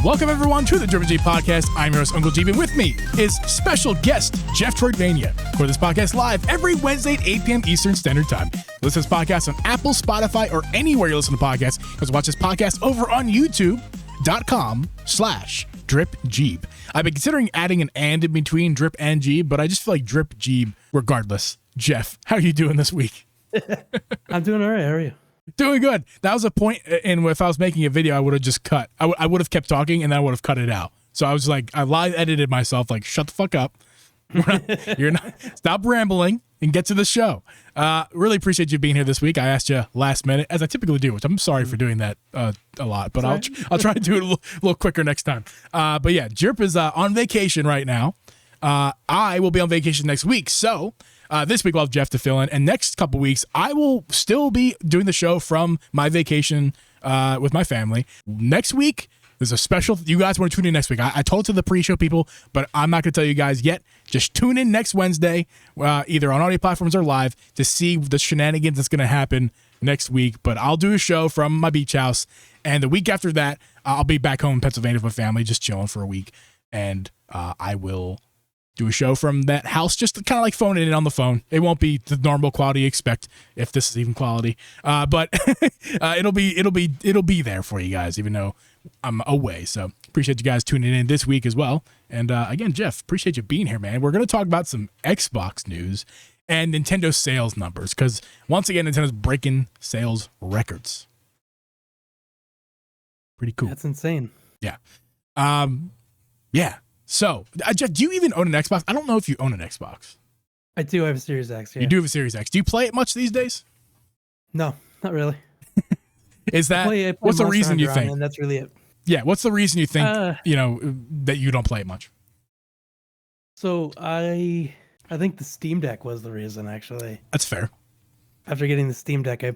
Welcome everyone to the GlitchxCity podcast. I'm your host, Uncle Jeeb, and with me is special guest Jeff Troidvania. For this podcast live every Wednesday at 8 p.m. Eastern Standard Time. Listen to this podcast on Apple, Spotify, or anywhere you listen to podcasts. Because watch this podcast over on YouTube.com/DripJeeb. I've been considering adding an and in between Drip and Jeeb, but I just feel like Drip Jeeb regardless. Jeff, how are you doing this week? I'm doing all right. How are you? Doing good. That was a point, and if I was making a video, I would have just cut. I would have kept talking, and then I would have cut it out. So I was like, I live edited myself, like, shut the fuck up. You're not. Stop rambling and get to the show. Really appreciate you being here this week. I asked you last minute, as I typically do, which I'm sorry for doing that a lot, but I'll try to do it a little quicker next time. But yeah, Jirp is on vacation right now. I will be on vacation next week, so this week we'll have Jeff to fill in, and next couple weeks I will still be doing the show from my vacation with my family. Next week there's a special. You guys want to tune in next week. I told it to the pre-show people, but I'm not going to tell you guys yet. Just tune in next Wednesday, either on audio platforms or live, to see the shenanigans that's going to happen next week. But I'll do a show from my beach house, and the week after that I'll be back home in Pennsylvania with my family, just chilling for a week, and I will do a show from that house, just kind of like phone it in on the phone. It won't be the normal quality you expect, if this is even quality. But it'll be there for you guys, even though I'm away. So appreciate you guys tuning in this week as well. And again, Jeff, appreciate you being here, man. We're going to talk about some Xbox news and Nintendo sales numbers, because once again, Nintendo's breaking sales records. Pretty cool. That's insane. Yeah. Yeah. So, Jeff, do you even own an Xbox? I don't know if you own an Xbox. I do have a Series X. Yeah. You do have a Series X. Do you play it much these days? No, not really. Is that I play what's the Monster reason you Hunter think? and that's really it. Yeah, what's the reason you think that you don't play it much? So I think the Steam Deck was the reason, actually. That's fair. After getting the Steam Deck, I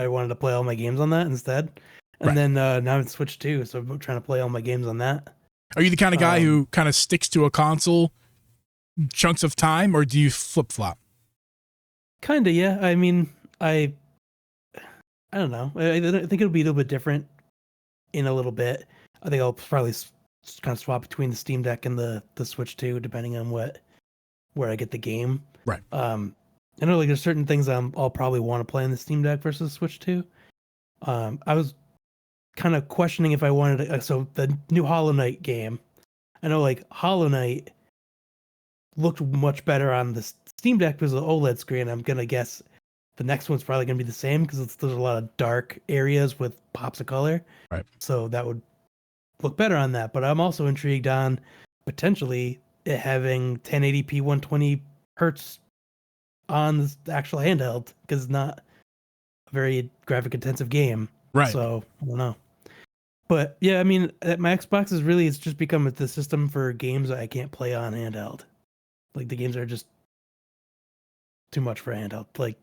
wanted to play all my games on that instead, and Right. then now it's Switch 2, so I'm trying to play all my games on that. Are you the kind of guy who kind of sticks to a console chunks of time, or do you flip-flop? Kind of, yeah. I mean, I don't know. I think it'll be a little bit different in a little bit. I think I'll probably kind of swap between the Steam Deck and the Switch 2, depending on where I get the game. Right. I know, like, there's certain things I'll probably want to play on the Steam Deck versus Switch 2. I was kind of questioning if I wanted to, so the new Hollow Knight game, I know, like, Hollow Knight looked much better on the Steam Deck because of the OLED screen. I'm gonna guess the next one's probably gonna be the same because there's a lot of dark areas with pops of color, right? So that would look better on that. But I'm also intrigued on potentially it having 1080p 120 hertz on the actual handheld, because it's not a very graphic intensive game. Right. So I don't know. But yeah, I mean, my Xbox it's just become the system for games that I can't play on handheld. Like, the games are just too much for handheld. Like,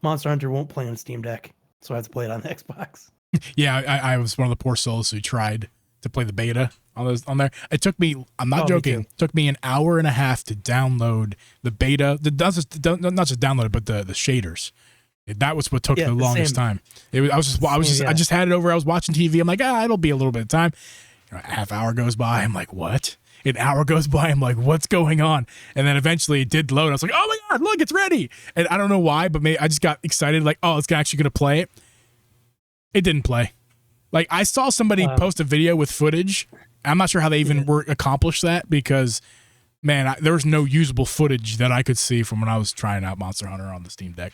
Monster Hunter won't play on Steam Deck, so I have to play it on the Xbox. Yeah, I was one of the poor souls who tried to play the beta on there. It took me, I'm not joking, it took me an hour and a half to download the beta. Not just download it, but the shaders. That was what took the longest time. I just had it over. I was watching TV. I'm like, it'll be a little bit of time. A half hour goes by. I'm like, what? An hour goes by. I'm like, what's going on? And then eventually it did load. I was like, oh my God, look, it's ready. And I don't know why, but maybe I just got excited. Like, oh, it's actually going to play it. It didn't play. Like, I saw somebody post a video with footage. I'm not sure how they even accomplished that, because, man, there was no usable footage that I could see from when I was trying out Monster Hunter on the Steam Deck.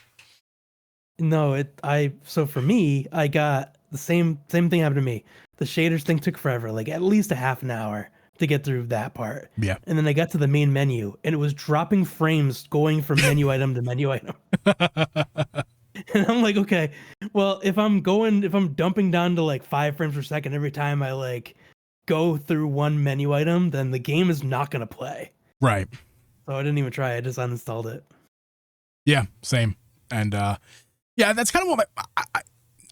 No, so for me, I got the same thing happened to me. The shaders thing took forever, like at least a half an hour to get through that part. Yeah. And then I got to the main menu, and it was dropping frames going from menu item to menu item. And I'm like, okay, well, if I'm dumping down to like 5 frames per second every time I like go through one menu item, then the game is not going to play. Right. So I didn't even try. I just uninstalled it. Yeah, same. And yeah, that's kind of what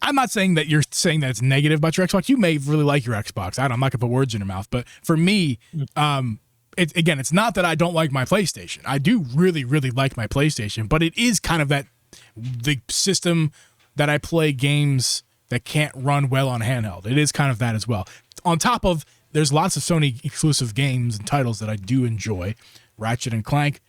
I'm not saying that you're saying that it's negative about your Xbox. You may really like your Xbox. I'm not gonna put words in your mouth, but for me, it's not that I don't like my PlayStation. I do really, really like my PlayStation, but it is kind of the system that I play games that can't run well on handheld. It is kind of that as well. On top of there's lots of Sony exclusive games and titles that I do enjoy. Ratchet and Clank,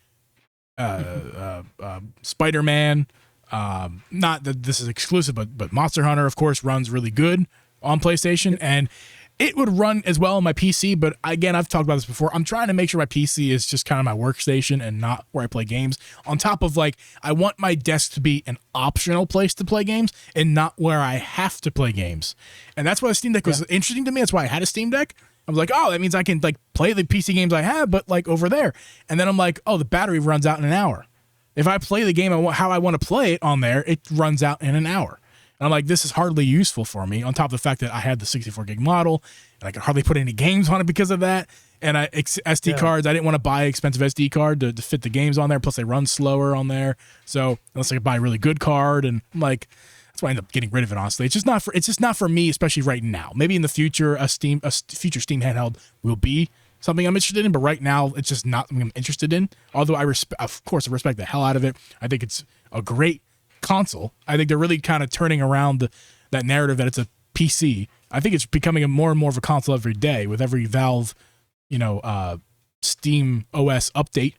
Spider-Man. Not that this is exclusive, but Monster Hunter, of course, runs really good on PlayStation, and it would run as well on my PC. But again, I've talked about this before. I'm trying to make sure my PC is just kind of my workstation and not where I play games. On top of, like, I want my desk to be an optional place to play games and not where I have to play games. And that's why the Steam Deck was interesting to me. That's why I had a Steam Deck. I was like, oh, that means I can, like, play the PC games I have, but, like, over there. And then I'm like, oh, the battery runs out in an hour. If I play the game how I want to play it on there, it runs out in an hour. And I'm like, this is hardly useful for me, on top of the fact that I had the 64 gig model, and I could hardly put any games on it because of that. And SD cards, I didn't want to buy an expensive SD card to fit the games on there. Plus, they run slower on there. So unless I could buy a really good card, and I'm like, that's why I ended up getting rid of it. Honestly, it's just not for me, especially right now. Maybe in the future, a future Steam handheld will be something I'm interested in, but right now it's just not something I'm interested in. Although I respect the hell out of it. I think it's a great console. I think they're really kind of turning around that narrative that it's a PC. I think it's becoming more and more of a console every day with every Valve, Steam OS update.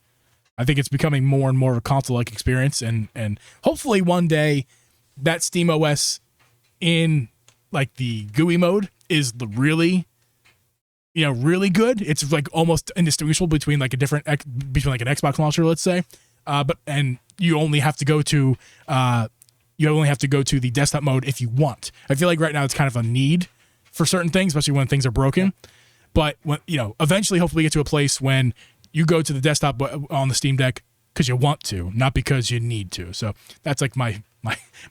I think it's becoming more and more of a console-like experience, and hopefully one day that Steam OS in, like, the GUI mode is the really good. It's like almost indistinguishable between like an Xbox launcher, let's say. And you only have to go to the desktop mode if you want. I feel like right now it's kind of a need for certain things, especially when things are broken. But when, eventually, hopefully, get to a place when you go to the desktop on the Steam Deck because you want to, not because you need to. So that's like my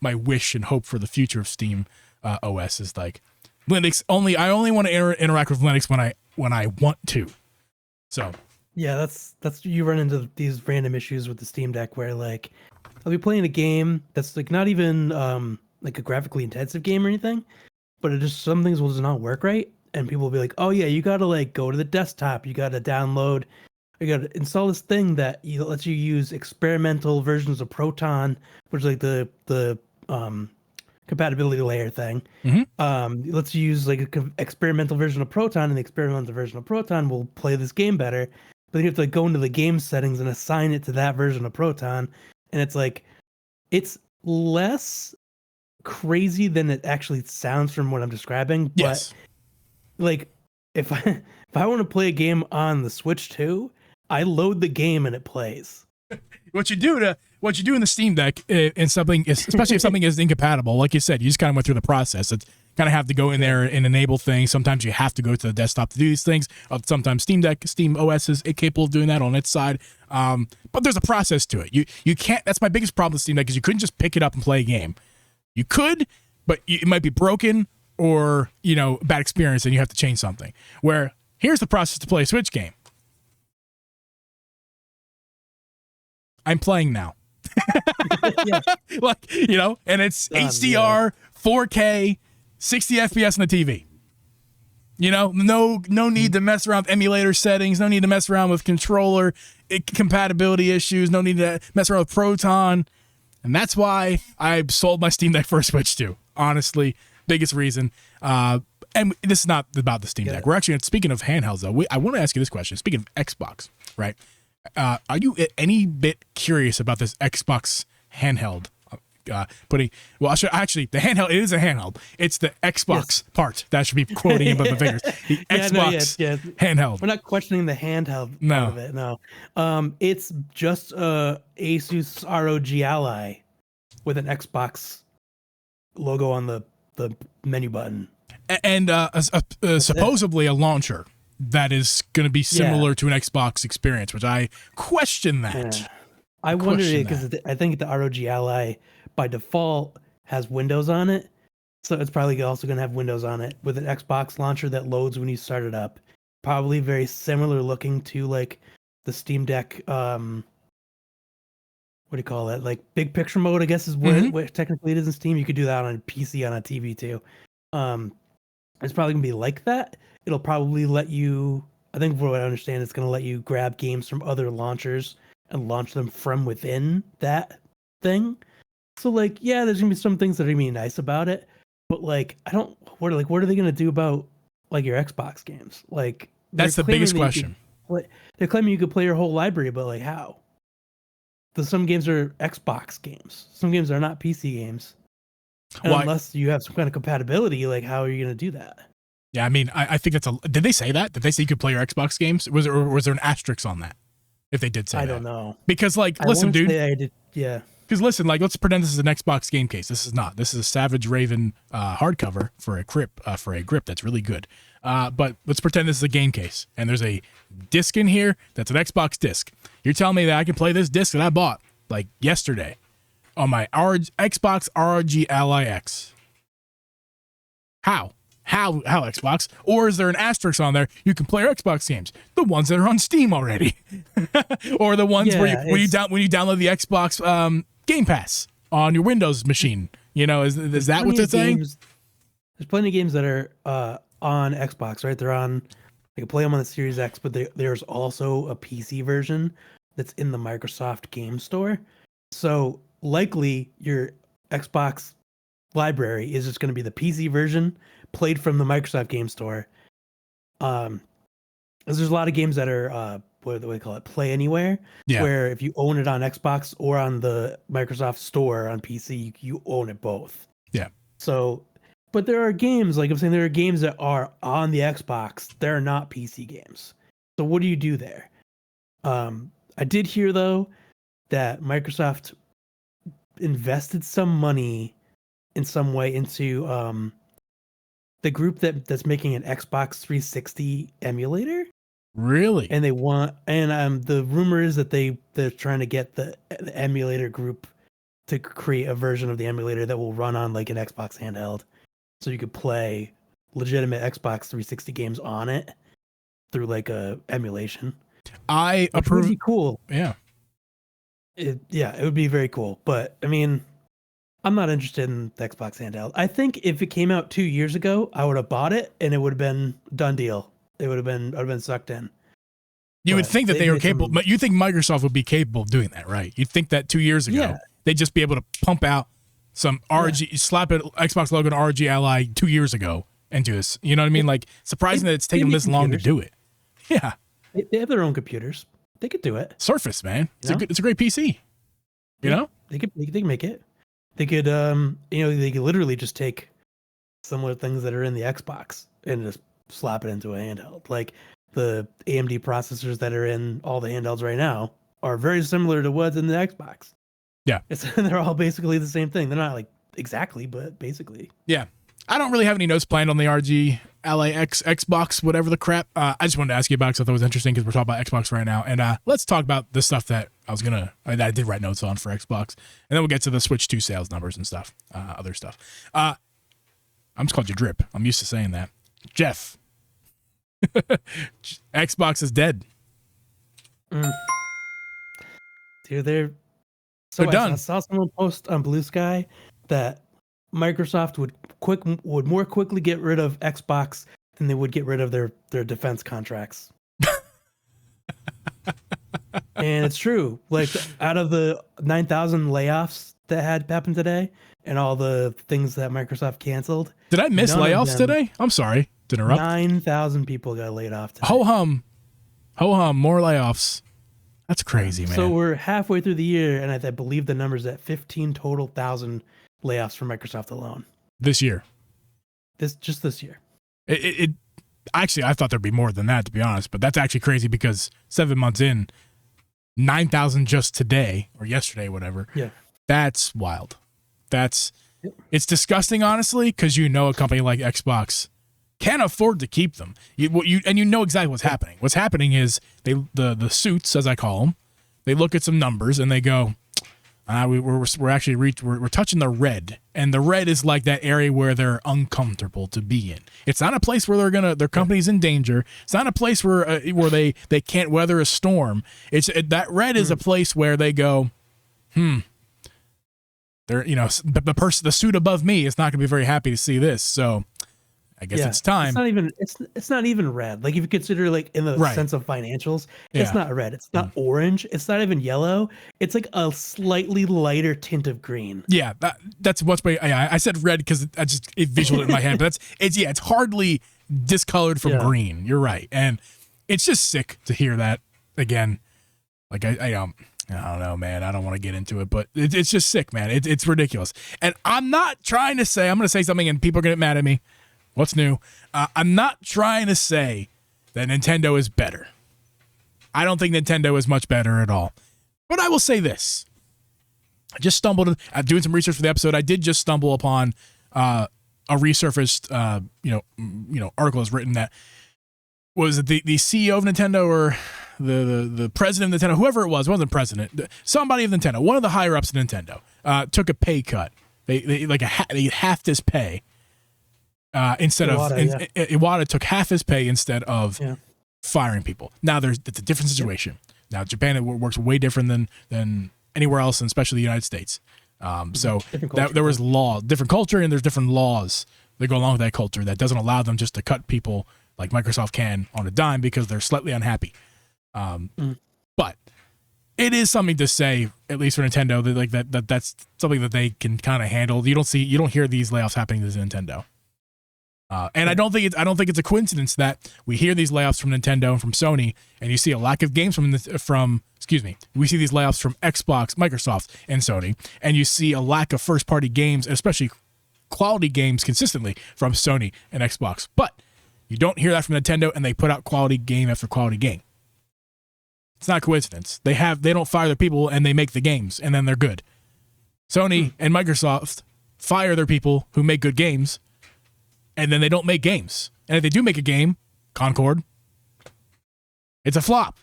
wish and hope for the future of Steam OS is like Linux only. I only want to interact with Linux when I want to. So yeah, that's you run into these random issues with the Steam Deck where, like, I'll be playing a game that's like not even like a graphically intensive game or anything, but it just some things will just not work right, and people will be like, oh yeah, you gotta like go to the desktop, you gotta download, you gotta install this thing that lets you use experimental versions of Proton, which is like the compatibility layer thing. Let's use like an experimental version of Proton, and the experimental version of Proton will play this game better. But then you have to like go into the game settings and assign it to that version of Proton, and it's like it's less crazy than it actually sounds from what I'm describing. Yes. But like if I want to play a game on the Switch 2, I load the game and it plays. What you do in the Steam Deck and something, especially if something is incompatible, like you said, you just kind of went through the process. It's kind of have to go in there and enable things. Sometimes you have to go to the desktop to do these things. Sometimes Steam OS is capable of doing that on its side. But there's a process to it. You can't. That's my biggest problem with Steam Deck is you couldn't just pick it up and play a game. You could, but it might be broken or bad experience, and you have to change something. Where here's the process to play a Switch game. I'm playing now. Yeah. Like, and it's HDR, 4K, 60 FPS on the TV. No need to mess around with emulator settings, no need to mess around with controller compatibility issues, no need to mess around with Proton. And that's why I sold my Steam Deck for a Switch 2. Honestly, biggest reason. And this is not about the Steam Deck. We're actually, speaking of handhelds, though, I want to ask you this question. Speaking of Xbox, right? Are you any bit curious about this Xbox handheld? The handheld, it is a handheld. It's the Xbox part that should be quoting in my fingers. The Xbox handheld. We're not questioning the handheld part of it. No. It's just a Asus ROG Ally with an Xbox logo on the menu button. And supposedly a launcher that is going to be similar to an Xbox experience, which I question that. Yeah. I wondered it because I think the ROG Ally by default has Windows on it, so it's probably also going to have Windows on it with an Xbox launcher that loads when you start it up. Probably very similar looking to like the Steam Deck. What do you call it? Like big picture mode, I guess is what technically it is in Steam. You could do that on a PC on a TV too. It's probably gonna be like that. It'll probably let you, I think from what I understand, it's going to let you grab games from other launchers and launch them from within that thing. So like, yeah, there's going to be some things that are going to be nice about it, but like, what are they going to do about like your Xbox games. Like That's the biggest question. They're claiming you could play your whole library, but like how? Because some games are Xbox games. Some games are not PC games. And unless you have some kind of compatibility, like how are you going to do that? Yeah, I mean, I think that's a. Did they say that? Did they say you could play your Xbox games? Was there an asterisk on that? If they did say that, I don't know. Because listen, dude. I did, yeah. Because listen, let's pretend this is an Xbox game case. This is not. This is a Savage Raven hardcover for a grip that's really good. But let's pretend this is a game case, and there's a disc in here that's an Xbox disc. You're telling me that I can play this disc that I bought like yesterday on my Xbox ROG Ally X? How Xbox? Or is there an asterisk on there? You can play your Xbox games, the ones that are on Steam already, or the ones when you download the Xbox Game Pass on your Windows machine. You know, is that what they're saying? There's plenty of games that are on Xbox, right? They're on. You can play them on the Series X, but there's also a PC version that's in the Microsoft Game Store. So likely your Xbox library is just going to be the PC version played from the Microsoft Game Store. Because there's a lot of games that are what do they call it, Play Anywhere, where if you own it on Xbox or on the Microsoft Store on PC, you own it both. Yeah. So, but there are games, like I'm saying, there are games that are on the Xbox. They're not PC games. So what do you do there? I did hear though that Microsoft invested some money in some way into the group that's making an Xbox 360 emulator. Really? And they want, and the rumor is that they're trying to get the emulator group to create a version of the emulator that will run on like an Xbox handheld, so you could play legitimate Xbox 360 games on it through like a emulation. I approve. Would be cool. Yeah. It would be very cool. But I mean, I'm not interested in the Xbox handheld. I think if it came out 2 years ago, I would have bought it and it would have been done deal. I'd have been sucked in. You would think that they were capable, but you think Microsoft would be capable of doing that, right? You'd think that 2 years ago, they'd just be able to pump out some ROG, slap an Xbox logo on ROG Ally 2 years ago and do this. You know what I mean? Like, surprising that it's taken them this long to do it. Yeah. They have their own computers. They could do it. Surface, man. It's a great PC. You know? They could make it. They could they could literally just take similar things that are in the Xbox and just slap it into a handheld. Like the AMD processors that are in all the handhelds right now are very similar to what's in the Xbox. Yeah. They're all basically the same thing. They're not like exactly, but basically. Yeah. I don't really have any notes planned on the RG Ally X Xbox, whatever the crap. I just wanted to ask you about it because I thought it was interesting because we're talking about Xbox right now. And let's talk about the stuff that I did write notes on for Xbox. And then we'll get to the Switch 2 sales numbers and stuff, other stuff. I'm just called you Drip. I'm used to saying that. Jeff. Xbox is dead. Dude, they're done. I saw someone post on Blue Sky that Microsoft would more quickly get rid of Xbox than they would get rid of their defense contracts. And it's true. Like, out of the 9,000 layoffs that had happened today and all the things that Microsoft canceled. Did I miss layoffs today? I'm sorry to interrupt. 9,000 people got laid off today. Ho hum, more layoffs. That's crazy, man. So we're halfway through the year, and I believe the number's at 15 total thousand layoffs for Microsoft alone. This year. This year. It actually, I thought there'd be more than that, to be honest, but that's actually crazy because 7 months in, 9,000 just today or yesterday, whatever. Yeah. That's wild. It's disgusting, honestly, because a company like Xbox can't afford to keep them. You know exactly what's happening. What's happening is the suits, as I call them, they look at some numbers and they go, we're touching the red, and the red is like that area where they're uncomfortable to be in. It's not a place where their company's in danger. It's not a place where they can't weather a storm. That red is a place where they go, they're the suit above me is not going to be very happy to see this. So I guess it's time. It's not even red. Like, if you consider, like, in the sense of financials, it's not red. It's not orange. It's not even yellow. It's like a slightly lighter tint of green. Yeah, that's what's I said red because I just visualized it in my head. But it's hardly discolored from green. You're right. And it's just sick to hear that again. Like I don't know, man. I don't want to get into it, but it's just sick, man. It's ridiculous. And I'm not trying to say, I'm going to say something and people are going to get mad at me. What's new? I'm not trying to say that Nintendo is better. I don't think Nintendo is much better at all. But I will say this. I just stumbled, doing some research for the episode. I did just stumble upon a resurfaced, article has written that was it the CEO of Nintendo or the president of Nintendo, whoever it wasn't president, somebody of Nintendo, one of the higher ups of Nintendo, took a pay cut. They halved his pay instead Iwata took half his pay instead of firing people. Now it's a different situation. Now Japan, it works way different than anywhere else, and especially the United States. So there was different culture, and there's different laws that go along with that culture that doesn't allow them just to cut people like Microsoft can on a dime because they're slightly unhappy. But it is something to say, at least for Nintendo, that that's something that they can kind of handle. You don't hear these layoffs happening to Nintendo. And I don't think it's a coincidence that we hear these layoffs from Nintendo and from Sony, and you see a lack of games we see these layoffs from Xbox, Microsoft, and Sony, and you see a lack of first-party games, especially quality games, consistently from Sony and Xbox. But you don't hear that from Nintendo, and they put out quality game after quality game. It's not a coincidence. They don't fire their people, and they make the games, and then they're good. Sony and Microsoft fire their people who make good games, and then they don't make games. And if they do make a game, Concord, it's a flop.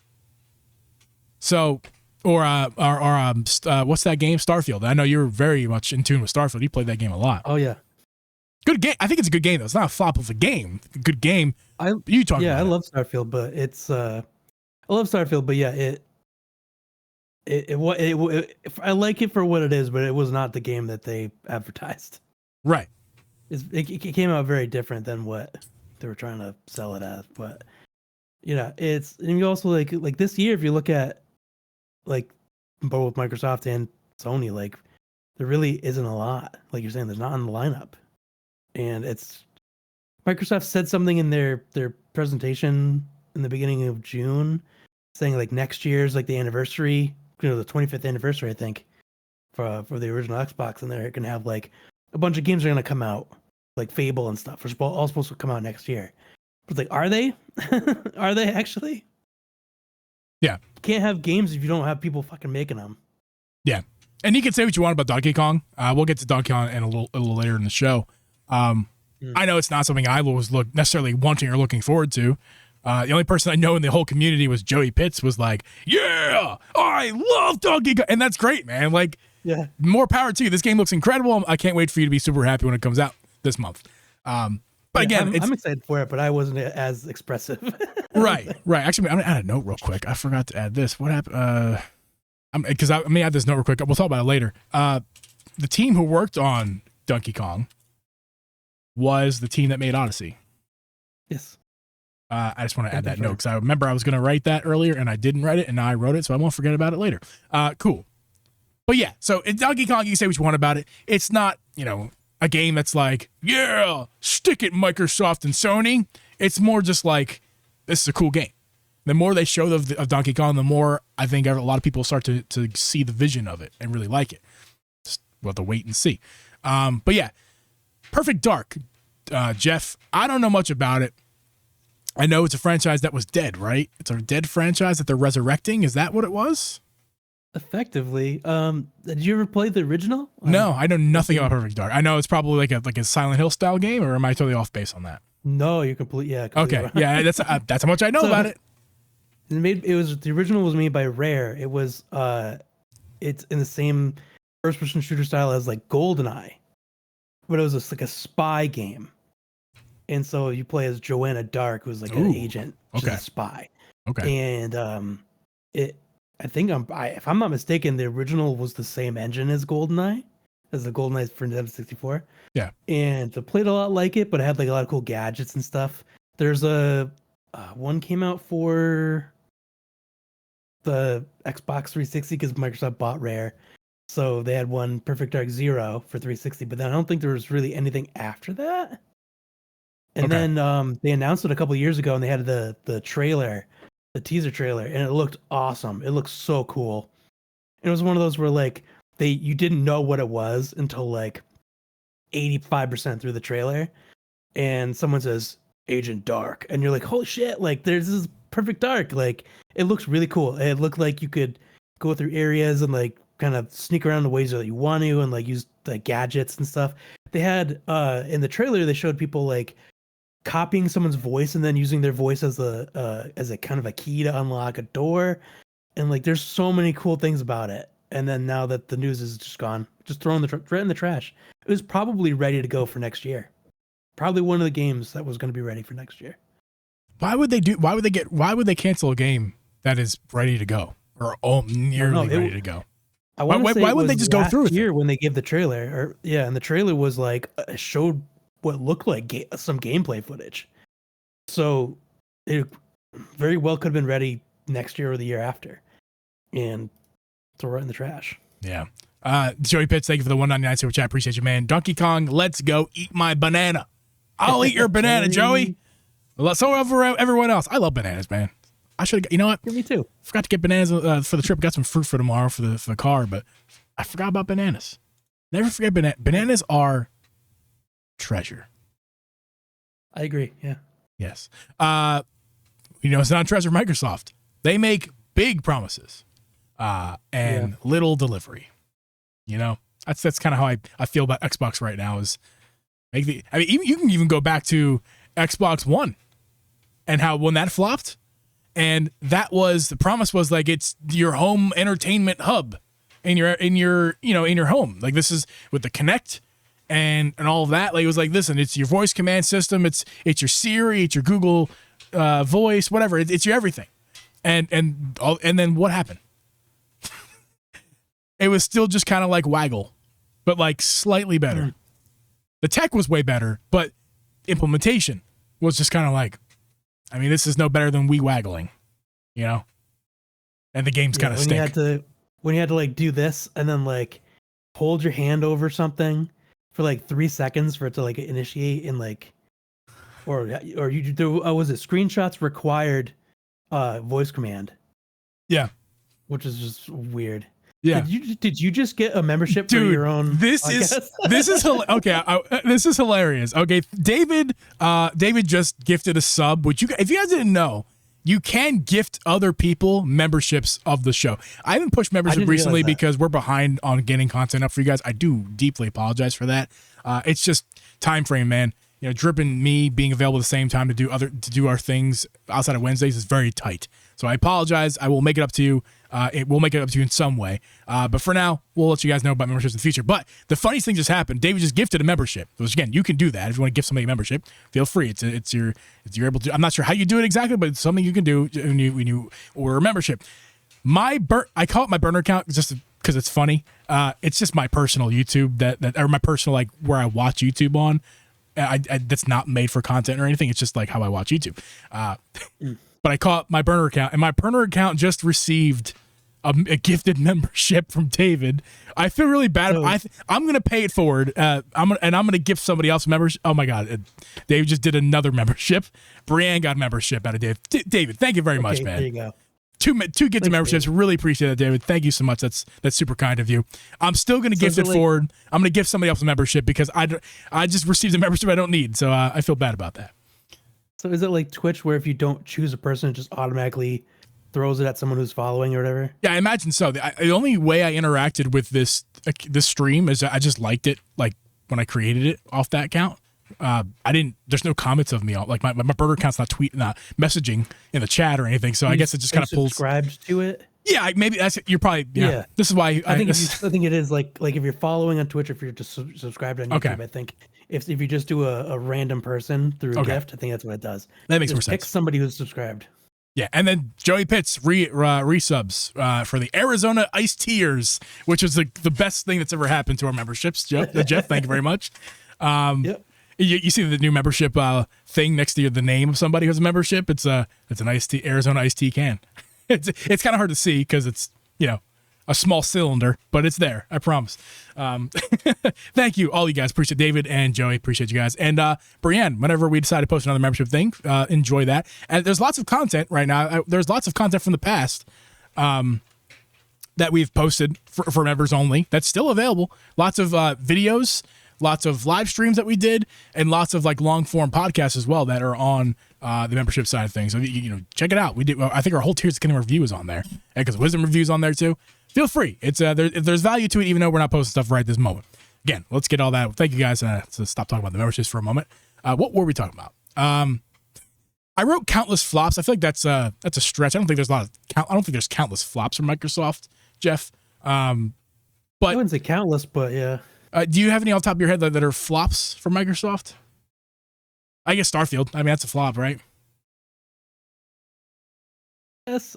So, what's that game? Starfield. I know you're very much in tune with Starfield. You played that game a lot. Oh yeah, good game. I think it's a good game though. It's not a flop of a game. Good game. I love Starfield, but I like it for what it is, but it was not the game that they advertised. Right. It came out very different than what they were trying to sell it as, but and you also like this year, if you look at like both Microsoft and Sony, like there really isn't a lot. Like you're saying, there's not on the lineup, and it's Microsoft said something in their presentation in the beginning of June, saying like next year's like the anniversary, the 25th anniversary, I think, for the original Xbox, and they're gonna have like a bunch of games are gonna come out, like Fable and stuff. Are all supposed to come out next year. But it's like, are they? Are they actually? Yeah. You can't have games if you don't have people fucking making them. Yeah. And you can say what you want about Donkey Kong. We'll get to Donkey Kong in a little later in the show. I know it's not something I was necessarily wanting or looking forward to. The only person I know in the whole community was Joey Pitts was like, yeah, I love Donkey Kong. And that's great, man. Like, yeah, more power to you. This game looks incredible. I can't wait for you to be super happy when it comes out this month. But again, I'm excited for it, but I wasn't as expressive. Right. Actually, I'm gonna add a note real quick. I forgot to add this. What happened? Because I may add this note real quick. We'll talk about it later. The team who worked on Donkey Kong was the team that made Odyssey. Yes. I just want to add that note because I remember I was going to write that earlier and I didn't write it, and now I wrote it, so I won't forget about it later. Cool. But yeah, so in Donkey Kong, you can say what you want about it. It's not, a game that's like, yeah, stick it, Microsoft and Sony. It's more just like, this is a cool game. The more they show of Donkey Kong, the more I think a lot of people start to see the vision of it and really like it. Just we'll have to wait and see. But yeah, Perfect Dark, Jeff, I don't know much about it. I know it's a franchise that was dead, right? It's a dead franchise that they're resurrecting. Is that what it was? Effectively. Did you ever play the original? No, I know nothing about Perfect Dark. I know it's probably like a Silent Hill style game, or am I totally off base on that? No, you're completely okay. Right. Yeah, that's how much I know about it. The original was made by Rare. It was it's in the same first-person shooter style as like GoldenEye, but it was like a spy game. And so you play as Joanna Dark, who's like an agent, she's a spy. Okay. And I think if I'm not mistaken, the original was the same engine as GoldenEye, as the GoldenEye for Nintendo 64. Yeah. And it played a lot like it, but it had like a lot of cool gadgets and stuff. There's one came out for the Xbox 360 because Microsoft bought Rare. So they had one, Perfect Dark Zero, for 360, but then I don't think there was really anything after that. And then they announced it a couple years ago, and they had the trailer, the teaser trailer, and it looked awesome. It looked so cool. And it was one of those where like you didn't know what it was until like 85% through the trailer, and someone says Agent Dark, and you're like, holy shit! Like there's this perfect dark. Like it looks really cool. It looked like you could go through areas and like kind of sneak around the ways that you want to, and like use like gadgets and stuff. They had in the trailer they showed people like copying someone's voice and then using their voice as a kind of a key to unlock a door, and like there's so many cool things about it. And then now that the news is just gone, just thrown right in the trash. It was probably ready to go for next year. Probably one of the games that was going to be ready for next year. Why would they cancel a game that is ready to go or nearly ready to go? Why wouldn't they just go through with it? When they gave the trailer, and the trailer was like showed what looked like some gameplay footage. So it very well could have been ready next year or the year after, and throw it in the trash. Yeah. Joey Pitts, thank you for the 199 super chat. Appreciate you, man. Donkey Kong, let's go eat my banana. I'll eat your banana, Joey. So over everyone else. I love bananas, man. I should have. You know what? Me too. Forgot to get bananas for the trip. Got some fruit for tomorrow for the car, but I forgot about bananas. Never forget bananas. Bananas are treasure. I agree. Yeah. Yes. It's not treasure. Microsoft. They make big promises, and little delivery. You know, that's kind of how I feel about Xbox right now. You can even go back to Xbox One and how when that flopped, and that was the promise was like it's your home entertainment hub in your home. Like this is with the Kinect and all of that. Like it was like, listen, it's your voice command system. It's your Siri, it's your Google voice, whatever. It's your everything. And then what happened? It was still just kind of like Waggle, but like slightly better. The tech was way better, but implementation was just kind of like, I mean, this is no better than Wii waggling, you know? And the games kind of stink. When you had to like do this and then like hold your hand over something for like 3 seconds for it to like initiate and like, or you do, was it screenshots required voice command? Yeah. Which is just weird. Yeah. Did you just get a membership for your own? This is okay. This is hilarious. Okay, David just gifted a sub. Which if you guys didn't know, you can gift other people memberships of the show. I haven't pushed membership recently because we're behind on getting content up for you guys. I do deeply apologize for that. It's just time frame, man. You know, Drip and me being available at the same time to do our things outside of Wednesdays is very tight. So I apologize. I will make it up to you. We'll make it up to you in some way. But for now, we'll let you guys know about memberships in the future. But the funniest thing just happened. David just gifted a membership. Which again, you can do that if you want to gift somebody a membership. Feel free. You're able to. I'm not sure how you do it exactly, but it's something you can do when you order a membership. I call it my burner account just because it's funny. It's just my personal YouTube or my personal like where I watch YouTube on. That's not made for content or anything. It's just like how I watch YouTube. But I call it my burner account, and my burner account just received a gifted membership from David. I feel really bad. I'm going to pay it forward. I'm going to gift somebody else membership. Oh my God. David just did another membership. Brianne got a membership out of David. David, thank you very much, man. There you go. Two gifted memberships. David. Really appreciate that, David. Thank you so much. That's super kind of you. I'm still going to gift it forward. I'm going to gift somebody else a membership because I just received a membership I don't need. So I feel bad about that. So is it like Twitch where if you don't choose a person, it just automatically throws it at someone who's following or whatever? Yeah, I imagine so. The only way I interacted with this stream is I just liked it like when I created it off that account. There's no comments of me. Like my burner account's not messaging in the chat or anything. So I guess it just kind of pulls. Subscribed to it? Yeah, maybe that's it. You're probably yeah. This is why I think it is like if you're following on Twitch, if you're just subscribed on YouTube, okay. I think if you just do a random person through a gift, I think that's what it does. That makes more sense. Pick somebody who's subscribed. Yeah, and then Joey Pitts resubs for the Arizona Ice Tears, which is the best thing that's ever happened to our memberships. Jeff, thank you very much. Yep. You see the new membership thing next to the name of somebody who has a membership. It's an iced tea, Arizona iced tea can. It's kind of hard to see because it's a small cylinder, but it's there. I promise. Thank you, all you guys. Appreciate David and Joey. Appreciate you guys. And Brienne, whenever we decide to post another membership thing, enjoy that. And there's lots of content right now. There's lots of content from the past that we've posted for members only. That's still available. Lots of videos, lots of live streams that we did, and lots of like long form podcasts as well that are on the membership side of things. So check it out. We did. I think our whole Tears of Kingdom review is on there, because Wisdom review is on there too. Feel free. It's there's value to it, even though we're not posting stuff right this moment. Again, let's get all that. Thank you guys. So stop talking about the memberships for a moment. What were we talking about? I wrote countless flops. I feel like that's a stretch. I don't think there's countless flops from Microsoft, Jeff. But I wouldn't say countless, but yeah. Do you have any off the top of your head that are flops for Microsoft? I guess Starfield. I mean, that's a flop, right? Yes.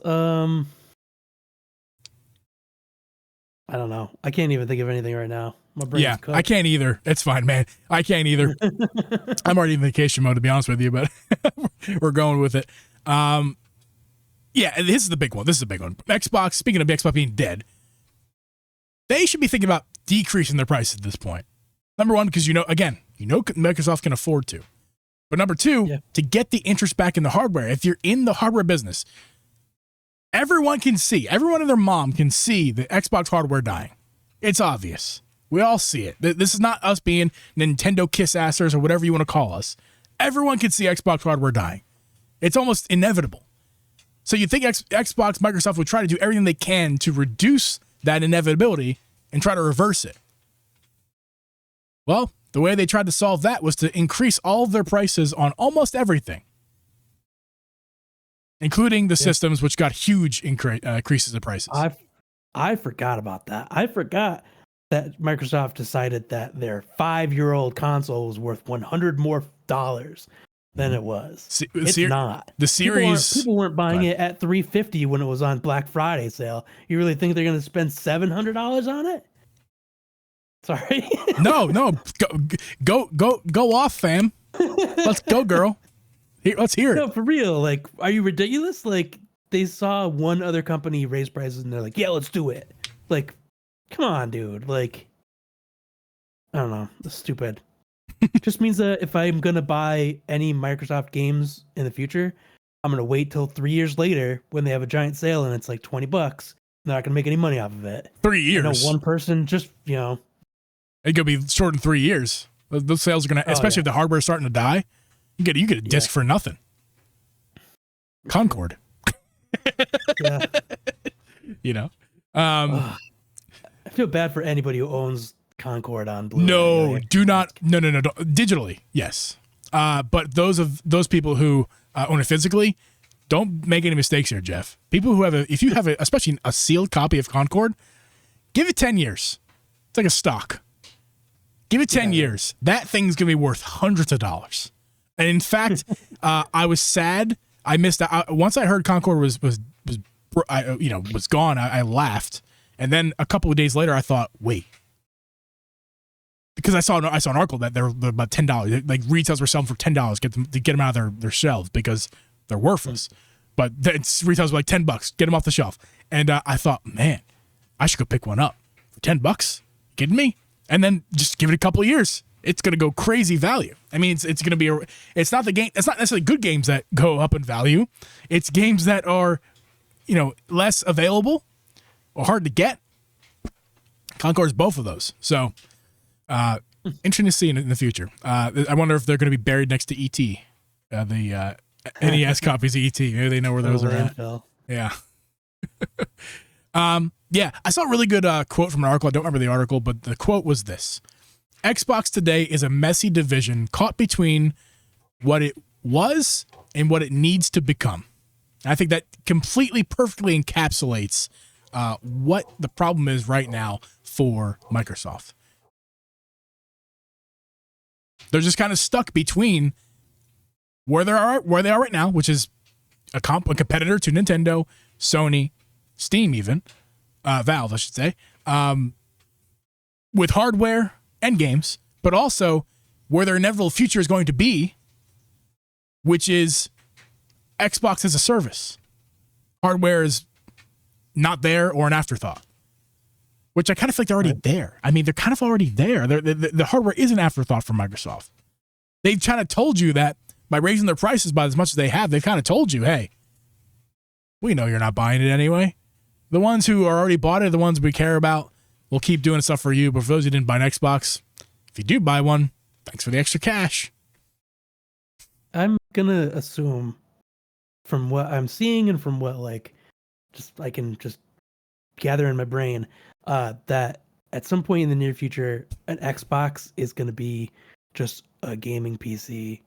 I don't know. I can't even think of anything right now. My brain's cooked. I can't either. It's fine, man. I can't either. I'm already in vacation mode, to be honest with you, but we're going with it. Yeah, this is the big one. Xbox, speaking of Xbox being dead, they should be thinking about decreasing their price at this point. Number one, because Microsoft can afford to. But number two, to get the interest back in the hardware. If you're in the hardware business, everyone and their mom can see the Xbox hardware dying. It's obvious. We all see it. This is not us being Nintendo kiss-assers or whatever you want to call us. Everyone can see Xbox hardware dying. It's almost inevitable. So you think Xbox, Microsoft would try to do everything they can to reduce that inevitability and try to reverse it. Well, the way they tried to solve that was to increase all of their prices on almost everything, including the systems, which got huge increases in prices. I forgot about that. I forgot that Microsoft decided that their 5-year-old console was worth $100 more than it was. It's not. The series people weren't buying it at $350 when it was on Black Friday sale. You really think they're going to spend $700 on it? Sorry. No. Go off, fam. Let's go, girl. Let's hear it. No, for real. Like, are you ridiculous? Like, they saw one other company raise prices and they're like, yeah, let's do it. Like, come on, dude. Like, I don't know. That's stupid. Just means that if I'm going to buy any Microsoft games in the future, I'm going to wait till 3 years later when they have a giant sale and it's like $20. They're not going to make any money off of it. 3 years. One person just, It could be short in 3 years. Those sales are going to, especially if the hardware is starting to die, you get a disc for nothing. Concord. Yeah. I feel bad for anybody who owns Concord on Blu-ray. No, do not. No. Digitally, yes. But those people who own it physically, don't make any mistakes here, Jeff. People who if you have especially a sealed copy of Concord, give it 10 years. It's like a stock. Give it 10 years. That thing's gonna be worth hundreds of dollars. And in fact, I was sad. I missed out. Once I heard Concord was gone, I laughed. And then a couple of days later, I thought, wait. Because I saw an article that they're about $10. Like retailers were selling for $10, get them out of their shelves because they're worthless. But retailers were like $10, get them off the shelf. And I thought, man, I should go pick one up for $10. You kidding me? And then just give it a couple of years. It's gonna go crazy value. I mean, it's gonna be it's not necessarily good games that go up in value. It's games that are, less available or hard to get. Concord is both of those. So. Interesting to see in the future. I wonder if they're going to be buried next to ET, the NES copies of ET. Maybe they know where those are at. Yeah. Yeah. I saw a really good quote from an article. I don't remember the article, but the quote was this: Xbox today is a messy division caught between what it was and what it needs to become. And I think that completely, perfectly encapsulates what the problem is right now for Microsoft. They're just kind of stuck between where they are right now, which is a competitor to Nintendo, Sony, Steam, even Valve, I should say, with hardware and games, but also where their inevitable future is going to be, which is Xbox as a service. Hardware is not there or an afterthought. which I kind of feel like they're already there. I mean, they're kind of already there. The hardware is an afterthought for Microsoft. They've kind of told you that by raising their prices by as much as they have, they've kind of told you, hey, we know you're not buying it anyway. The ones who are already bought it are the ones we care about. We'll keep doing stuff for you. But for those who didn't buy an Xbox, if you do buy one, thanks for the extra cash. I'm going to assume from what I'm seeing and from what I can just gather in my brain, that at some point in the near future, an Xbox is going to be just a gaming PC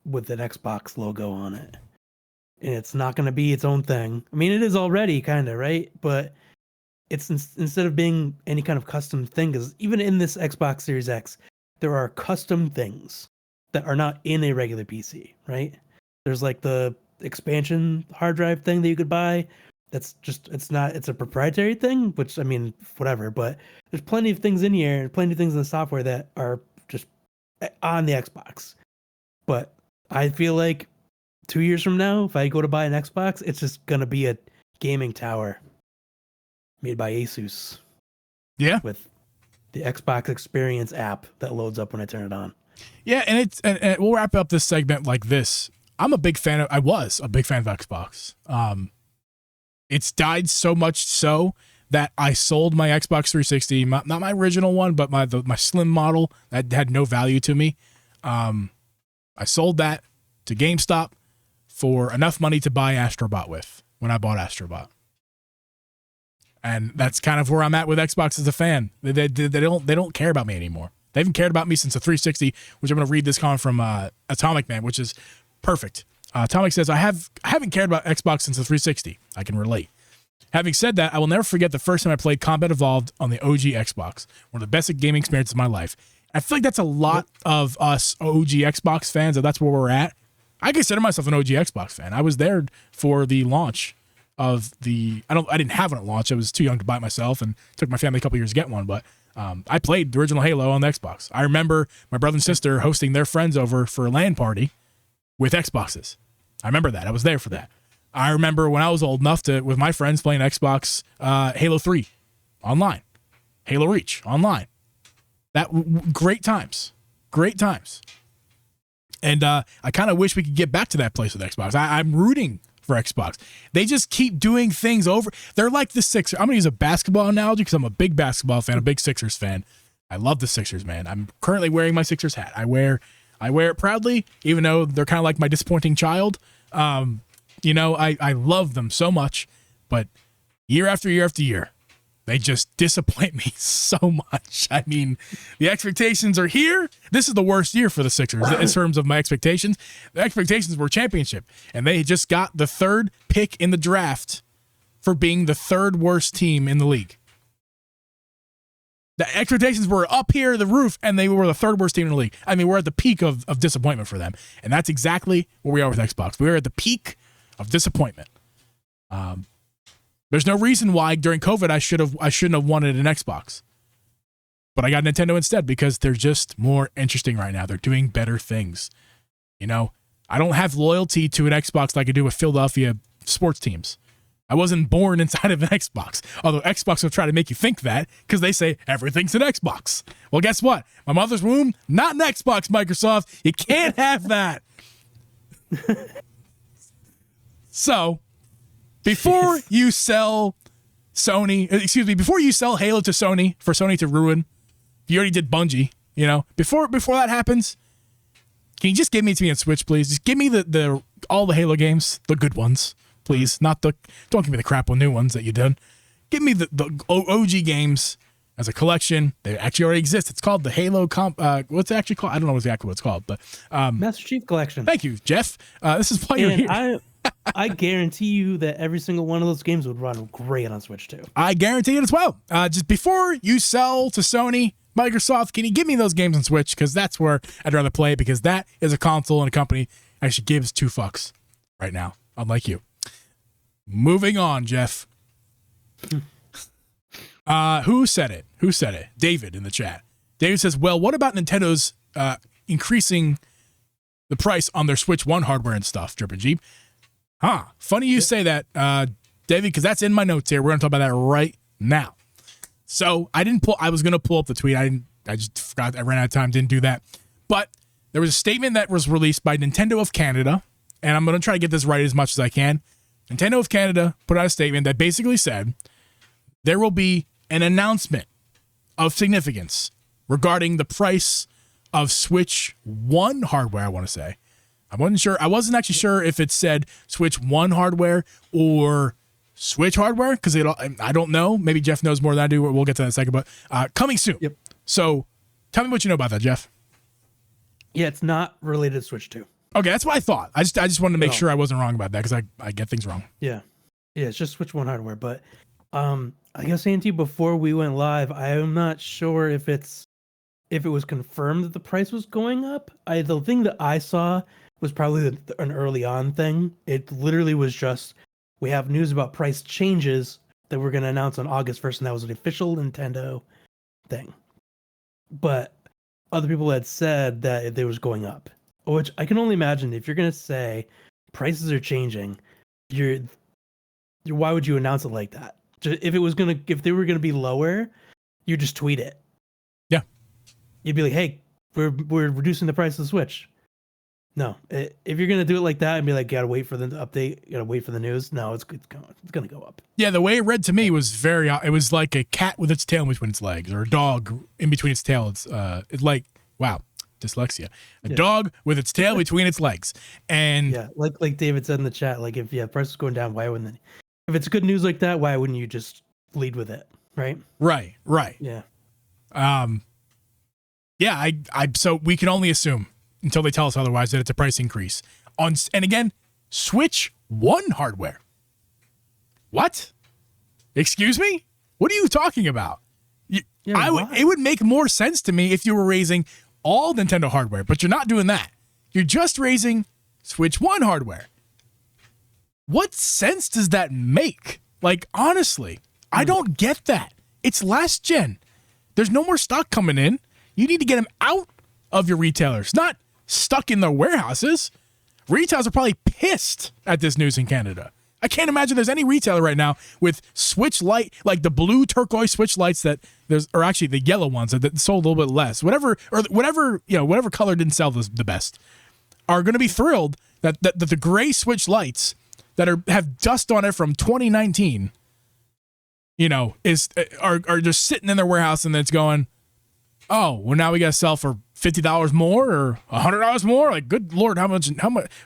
with an Xbox logo on it. And it's not going to be its own thing. I mean, it is already kind of, right? But it's instead of being any kind of custom thing, because even in this Xbox Series X, there are custom things that are not in a regular PC, right? There's like the expansion hard drive thing that you could buy. It's a proprietary thing, which, I mean, whatever, but there's plenty of things in here and plenty of things in the software that are just on the Xbox. But I feel like 2 years from now, if I go to buy an Xbox, it's just going to be a gaming tower made by Asus. Yeah. With the Xbox Experience app that loads up when I turn it on. Yeah, and we'll wrap up this segment like this. I was a big fan of Xbox. It's died so much so that I sold my Xbox 360, not my original one, but my slim model that had no value to me. I sold that to GameStop for enough money to buy Astrobot with when I bought Astrobot. And that's kind of where I'm at with Xbox as a fan. They don't care about me anymore. They haven't cared about me since the 360, which I'm going to read this comment from Atomic Man, which is perfect. Atomic says, I haven't cared about Xbox since the 360. I can relate. Having said that, I will never forget the first time I played Combat Evolved on the OG Xbox. One of the best gaming experiences of my life. I feel like that's a lot of us OG Xbox fans, and that's where we're at. I consider myself an OG Xbox fan. I was there for the launch of the... I didn't have one at launch. I was too young to buy it myself, and it took my family a couple years to get one, but I played the original Halo on the Xbox. I remember my brother and sister hosting their friends over for a LAN party with Xboxes. I remember that. I was there for that. I remember when I was old enough with my friends playing Xbox Halo 3 online, Halo Reach online. Great times. And I kind of wish we could get back to that place with Xbox. I'm rooting for Xbox. They just keep doing things over. They're like the Sixers. I'm going to use a basketball analogy because I'm a big basketball fan, a big Sixers fan. I love the Sixers, man. I'm currently wearing my Sixers hat. I wear it proudly, even though they're kind of like my disappointing child. I love them so much, but year after year after year, they just disappoint me so much. I mean, the expectations are here. This is the worst year for the Sixers in terms of my expectations. The expectations were championship, and they just got the third pick in the draft for being the third worst team in the league. The expectations were up here, the roof, and they were the third worst team in the league. I mean, we're at the peak of disappointment for them, and that's exactly where we are with Xbox. We're at the peak of disappointment. There's no reason why during COVID I shouldn't have wanted an Xbox. But I got Nintendo instead because they're just more interesting right now. They're doing better things. I don't have loyalty to an Xbox like I do with Philadelphia sports teams. I wasn't born inside of an Xbox. Although Xbox will try to make you think that because they say everything's an Xbox. Well, guess what? My mother's womb, not an Xbox, Microsoft. You can't have that. So, before you sell before you sell Halo to Sony, for Sony to ruin, you already did Bungie, before that happens, can you just give me to me on Switch, please? Just give me all the Halo games, the good ones, please. Don't give me the crap new ones that you did. Give me the OG games as a collection. They actually already exist. It's called the Halo what's it actually called? I don't know exactly what it's called, but Master Chief Collection. Thank you, Jeff. This is why you're here. I guarantee you that every single one of those games would run great on Switch too. I guarantee it as well. Just before you sell to Sony, Microsoft, can you give me those games on Switch? Because that's where I'd rather play, because that is a console and a company actually gives two fucks right now, unlike you. Moving on, Jeff. Who said it? David in the chat. David says, well, what about Nintendo's increasing the price on their Switch 1 hardware and stuff, Drip and Jeep? Funny you say that, David, because that's in my notes here. We're going to talk about that right now. So I was going to pull up the tweet. I just forgot. I ran out of time. Didn't do that. But there was a statement that was released by Nintendo of Canada, and I'm going to try to get this right as much as I can. Nintendo of Canada put out a statement that basically said there will be an announcement of significance regarding the price of Switch 1 hardware, I want to say. I wasn't actually sure if it said Switch 1 hardware or Switch hardware, because I don't know. Maybe Jeff knows more than I do. We'll get to that in a second, but coming soon. Yep. So tell me what you know about that, Jeff. Yeah, it's not related to Switch 2. Okay, that's what I thought. I just wanted to make sure I wasn't wrong about that, because I get things wrong. Yeah. Yeah, it's just Switch 1 hardware. But like I was saying to you before we went live, I am not sure if it was confirmed that the price was going up. The thing that I saw was probably an early on thing. It literally was just, we have news about price changes that we're going to announce on August 1st, and that was an official Nintendo thing. But other people had said that it was going up, which I can only imagine if you're going to say prices are changing, why would you announce it like that? If they were going to be lower, you just tweet it. Yeah. You'd be like, hey, we're reducing the price of the Switch. No, if you're gonna do it like that and be like, gotta wait for the update, gotta wait for the news. No, it's gonna go up. Yeah, the way it read to me was it was like a cat with its tail in between its legs, or a dog in between its tail. It's like, wow, dyslexia. A dog with its tail between its legs, and yeah, like David said in the chat, like if price is going down, why wouldn't they? If it's good news like that, why wouldn't you just lead with it, right? Right. Yeah. Yeah, so we can only assume until they tell us otherwise that it's a price increase and again, Switch 1 hardware. What? Excuse me? What are you talking about? It would make more sense to me if you were raising all Nintendo hardware, but you're not doing that. You're just raising Switch 1 hardware. What sense does that make? Like, honestly, I don't get that. It's last gen. There's no more stock coming in. You need to get them out of your retailers, not stuck in their warehouses. Retailers are probably pissed at this news in Canada. I can't imagine there's any retailer right now with Switch light, like the blue turquoise Switch lights or actually the yellow ones that sold a little bit less. Whatever color didn't sell the best, are going to be thrilled that the gray Switch lights that have dust on it from 2019, are just sitting in their warehouse, and it's going, oh, well, now we got to sell for $50 more or $100 more. Like, good Lord, how much,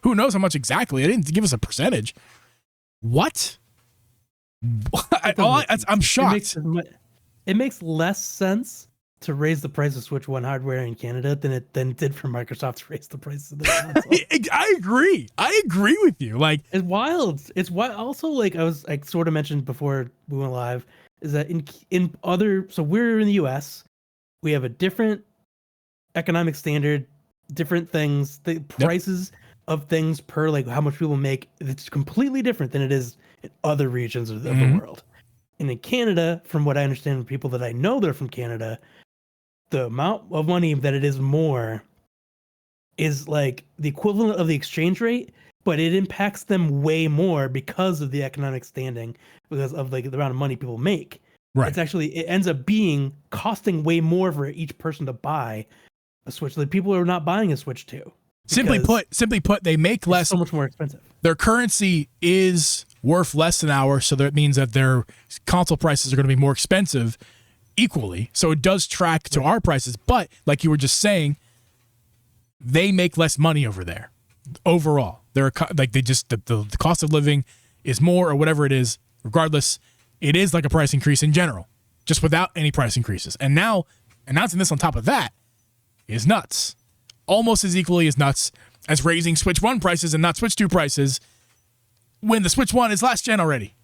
who knows how much exactly? They didn't give us a percentage. What? I'm shocked. It makes less sense to raise the price of Switch 1 hardware in Canada than it did for Microsoft to raise the price of the console. I agree with you. Like, it's wild. It's wild. Also, like I sort of mentioned before we went live, is that so we're in the US, we have a different economic standard, different things, the prices of things per like how much people make. It's completely different than it is in other regions of the world. And in Canada, from what I understand from people that I know that are from Canada, the amount of money that it is more is like the equivalent of the exchange rate, but it impacts them way more because of the economic standing, because of like the amount of money people make. Right. It ends up costing way more for each person to buy a Switch. Like people are not buying a Switch 2. Simply put, they make less. So much more expensive. Their currency is worth less than ours, so that means that their console prices are going to be more expensive equally. So it does track to our prices, but like you were just saying, they make less money over there overall. They're like the cost of living is more or whatever it is. Regardless, it is like a price increase in general, just without any price increases. And now announcing this on top of that is nuts. Almost as equally as nuts as raising Switch 1 prices and not Switch 2 prices when the Switch 1 is last gen already.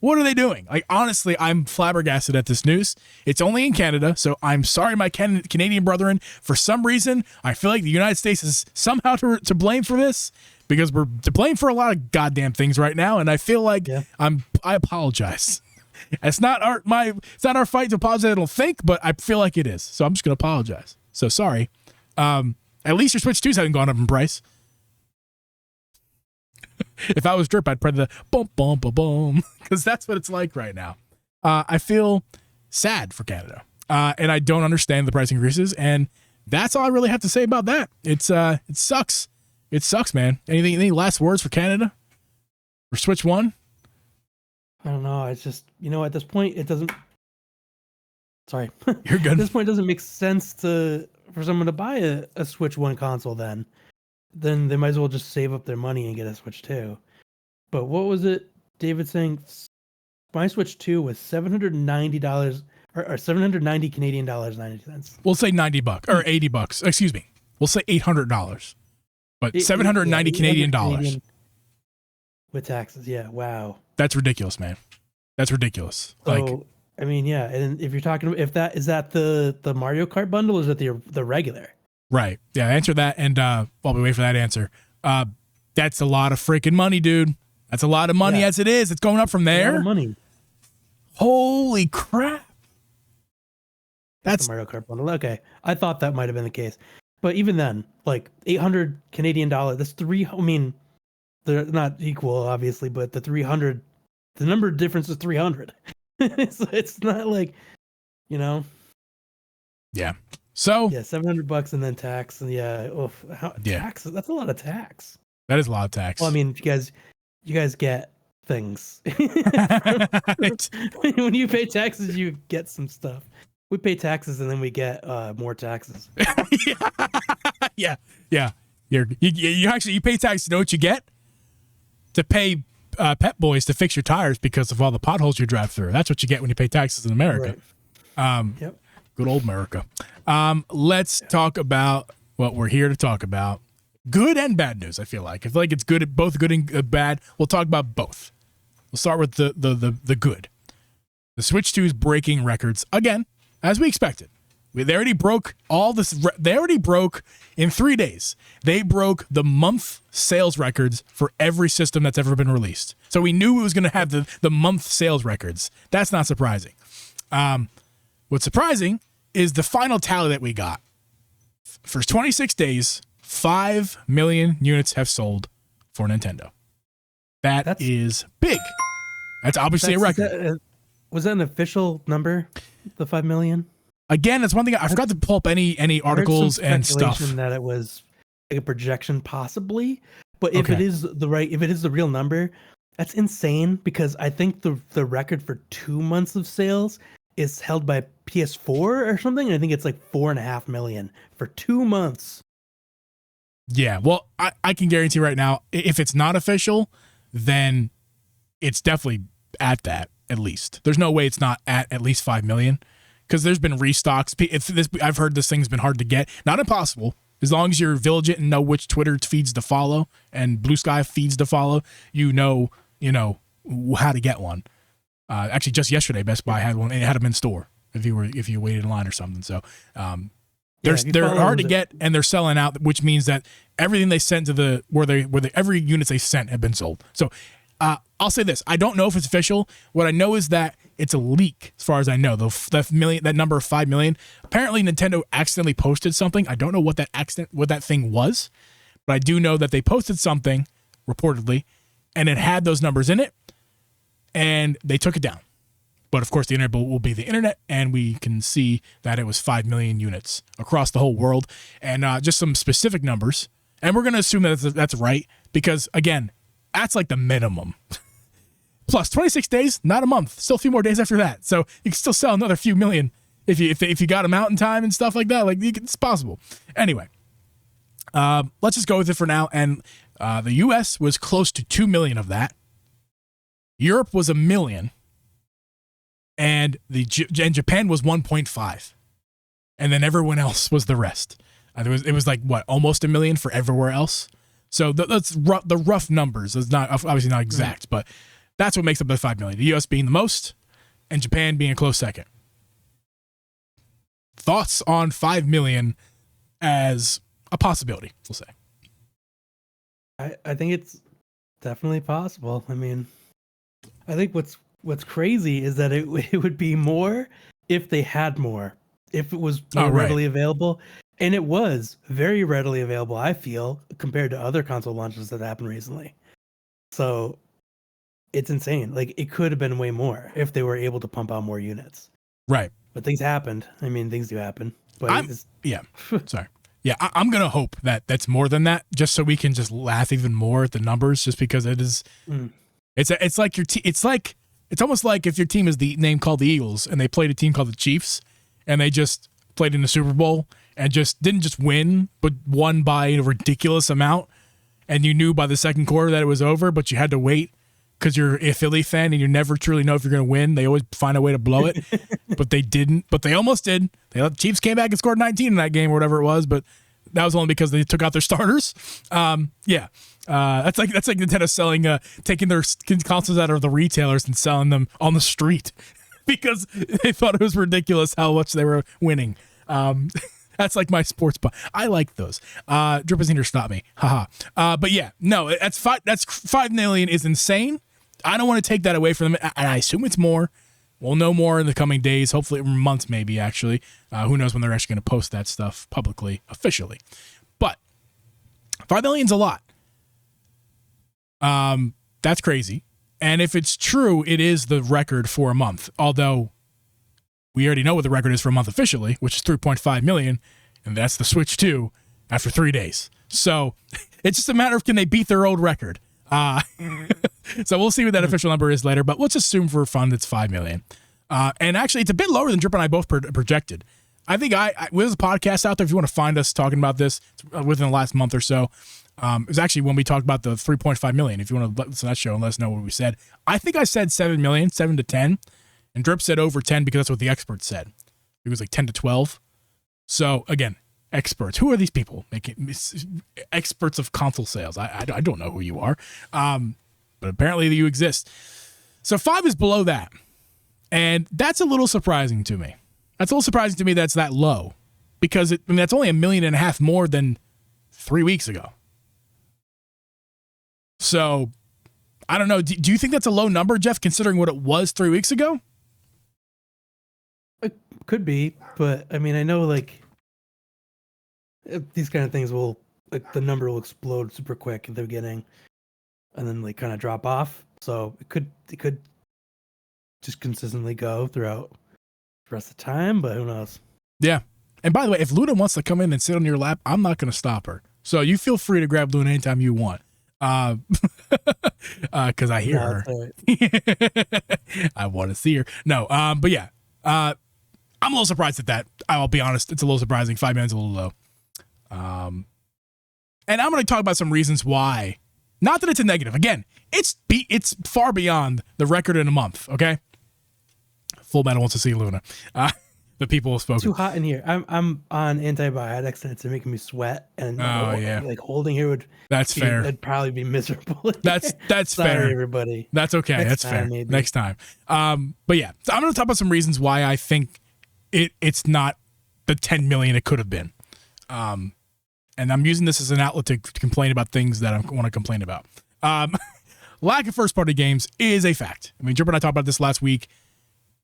What are they doing? Like, honestly, I'm flabbergasted at this news. It's only in Canada, so I'm sorry, my Canadian brethren. For some reason, I feel like the United States is somehow to blame for this, because we're to blame for a lot of goddamn things right now, and I feel like I apologize. It's not our fight to apologize, I don't think, but I feel like it is. So I'm just going to apologize. So sorry. At least your Switch 2s haven't gone up in price. If I was Drip, I'd play the boom, boom, boom, boom, because that's what it's like right now. I feel sad for Canada. And I don't understand the price increases. And that's all I really have to say about that. It sucks. It sucks, man. Any last words for Canada? For Switch 1? I don't know. It's just, at this point, it doesn't. Sorry. You're good. At this point, it doesn't make sense for someone to buy a Switch 1 console then. Then they might as well just save up their money and get a Switch 2. But what was it, David saying? My Switch 2 was $790 or 790 Canadian dollars 90 cents. We'll say $90 or $80. Excuse me. We'll say $800. But 790 Canadian dollars. With taxes, yeah. Wow. That's ridiculous, man. That's ridiculous. So, I mean, yeah, and if you're talking, is that the Mario Kart bundle, or is it the regular? Right. Yeah. Answer that, and while we wait for that answer, that's a lot of freaking money, dude. That's a lot of money as it is. It's going up from there. A lot of money. Holy crap! That's the Mario Kart bundle. Okay, I thought that might have been the case, but even then, like 800 Canadian dollar. That's three. I mean, they're not equal, obviously, but the 300, the number difference is 300. So it's not like, Yeah. So yeah, $700 and then tax, and tax. That's a lot of tax. That is a lot of tax. Well, I mean, you guys get things. When you pay taxes, you get some stuff. We pay taxes and then we get more taxes. Yeah. You actually pay taxes. You know what you get? To pay Pep Boys to fix your tires because of all the potholes you drive through. That's what you get when you pay taxes in America. Right. Yep. Good old America. Let's talk about what we're here to talk about. Good and bad news, I feel like. I feel like it's good, both good and bad. We'll talk about both. We'll start with the good. The Switch 2 is breaking records again, as we expected. They already broke in 3 days. They broke the month sales records for every system that's ever been released. So we knew it was going to have the month sales records. That's not surprising. What's surprising is the final tally that we got. For 26 days, 5 million units have sold for Nintendo. That's big. That's obviously a record. Was that an official number, the 5 million? Again, that's one thing I forgot to pull up any articles and stuff. That it was like a projection, possibly, but if it is the real number, that's insane. Because I think the record for 2 months of sales is held by PS4 or something. And I think it's like 4.5 million for 2 months. Yeah, well, I can guarantee right now, if it's not official, then it's definitely at that, at least. There's no way it's not at least 5 million, because there's been restocks. I've heard this thing's been hard to get. Not impossible. As long as you're vigilant and know which Twitter feeds to follow and Blue Sky feeds to follow, you know how to get one. Actually, just yesterday, Best Buy had one, and it had them in store if you waited in line or something. So they're hard to get, and they're selling out, which means that everything they sent to every units they sent have been sold. So I'll say this: I don't know if it's official. What I know is that it's a leak, as far as I know. That number of 5 million. Apparently, Nintendo accidentally posted something. I don't know what that thing was, but I do know that they posted something reportedly, and it had those numbers in it, and they took it down. But of course, the internet will be the internet, and we can see that it was 5 million units across the whole world, and just some specific numbers. And we're going to assume that that's right, because again, that's like the minimum. Plus 26 days, not a month. Still a few more days after that, so you can still sell another few million if you got them out in time and stuff like that. Like, it's possible. Anyway, let's just go with it for now. And the U.S. was close to 2 million of that. Europe was 1 million. And Japan was 1.5, and then everyone else was the rest. It was like almost 1 million for everywhere else. So that's the rough numbers. It's not obviously not exact, but that's what makes up the 5 million. The U.S. being the most, and Japan being a close second. Thoughts on 5 million as a possibility? We'll say. I think it's definitely possible. I mean, I think what's crazy is that it would be more if they had more, if it was more readily available. And it was very readily available, I feel, compared to other console launches that happened recently. So it's insane. Like, it could have been way more if they were able to pump out more units. Right. But things happened. I mean, things do happen. But Sorry. Yeah, I'm gonna hope that that's more than that, just so we can just laugh even more at the numbers, just because it is. It's like your it's almost like if your team is the name called the Eagles and they played a team called the Chiefs, and they just played in the Super Bowl and just didn't just win, but won by a ridiculous amount, and you knew by the second quarter that it was over, but you had to wait because you're a Philly fan and you never truly know if you're going to win. They always find a way to blow it, but they didn't. But they almost did. The Chiefs came back and scored 19 in that game or whatever it was, but that was only because they took out their starters. That's like Nintendo selling, taking their consoles out of the retailers and selling them on the street because they thought it was ridiculous how much they were winning. That's like my sports buy. I like those. Drip is here to stop me. Haha. But yeah, no, that's $5 million is insane. I don't want to take that away from them. I assume it's more. We'll know more in the coming days, hopefully months, maybe actually. Who knows when they're actually going to post that stuff publicly, officially. But $5 million's a lot. That's crazy. And if it's true, it is the record for a month. Although we already know what the record is for a month officially, which is 3.5 million, and that's the Switch 2 after 3 days. So it's just a matter of can they beat their old record. So we'll see what that official number is later, but let's assume for fun it's 5 million. And actually, it's a bit lower than Drip and I both projected. I think there's a podcast out there if you want to find us talking about this within the last month or so. It was actually when we talked about the 3.5 million. If you want to listen to that show and let us know what we said. I think I said 7 million, 7 to 10. And Drip said over 10 because that's what the experts said. It was like 10 to 12. So again, experts. Who are these people making experts of console sales? I don't know who you are. But apparently you exist. So 5 is below that. And that's a little surprising to me. That's a little surprising to me that's that low. Because that's only $1.5 million more than 3 weeks ago. So I don't know. Do you think that's a low number, Jeff, considering what it was 3 weeks ago? It could be, but I mean, I know like these kind of things will, like the number will explode super quick at the beginning and then like kind of drop off. So it could just consistently go throughout the rest of the time, but who knows? Yeah. And by the way, if Luna wants to come in and sit on your lap, I'm not going to stop her. So you feel free to grab Luna anytime you want. Because I hear her. I want to see her. No, but yeah. I'm a little surprised at that. I'll be honest. It's a little surprising. 5 minutes a little low. And I'm going to talk about some reasons why. Not that it's a negative. Again, it's far beyond the record in a month. Okay. Full Metal wants to see Luna. The people have spoken. It's too hot in here. I'm on antibiotics and it's making me sweat. And like holding here fair. That'd probably be miserable. That's Sorry, fair, everybody. That's okay. That's fair. Maybe. Next time. But yeah, so I'm going to talk about some reasons why I think it's not the 10 million it could have been. And I'm using this as an outlet to complain about things that I want to complain about. Lack of first party games is a fact. I mean, Drip and I talked about this last week.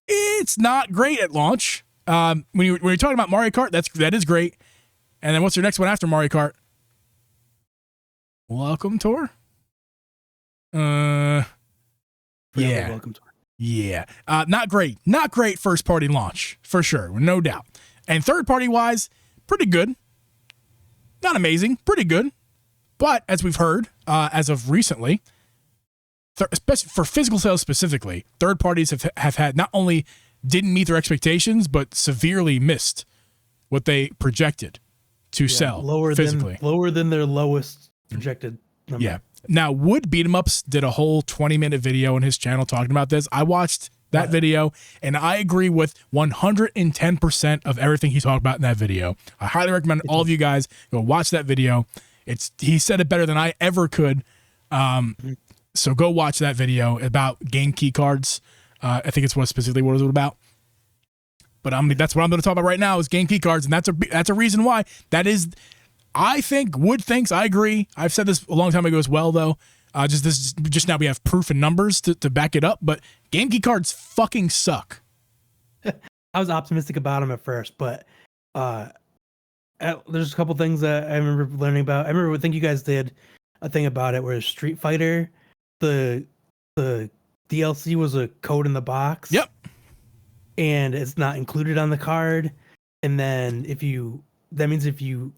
It's not great at launch. When you're talking about Mario Kart, that is great. And then what's your next one after Mario Kart? Welcome Tour? Yeah. Welcome Tour. Yeah. Not great. Not great first party launch, for sure. No doubt. And third party wise, pretty good. Not amazing, pretty good. But as we've heard, as of recently, especially for physical sales specifically, third parties have had not only didn't meet their expectations, but severely missed what they projected to sell physically. Lower than their lowest projected number. Yeah. Now, Wood Beat 'em Ups did a whole 20-minute video on his channel talking about this. I watched that video, and I agree with 110% of everything he talked about in that video. I highly recommend all of you guys go watch that video. He said it better than I ever could. So go watch that video about game key cards. I think it's specifically what it was about. But that's what I'm going to talk about right now is game key cards, and that's a reason why. That is, I think Wood thinks. I agree. I've said this a long time ago as well, though. Just now we have proof and numbers to back it up. But game key cards fucking suck. I was optimistic about them at first, but there's a couple things that I remember learning about. I think you guys did a thing about it where Street Fighter, the DLC was a code in the box. Yep. and it's not included on the card. And then that means if you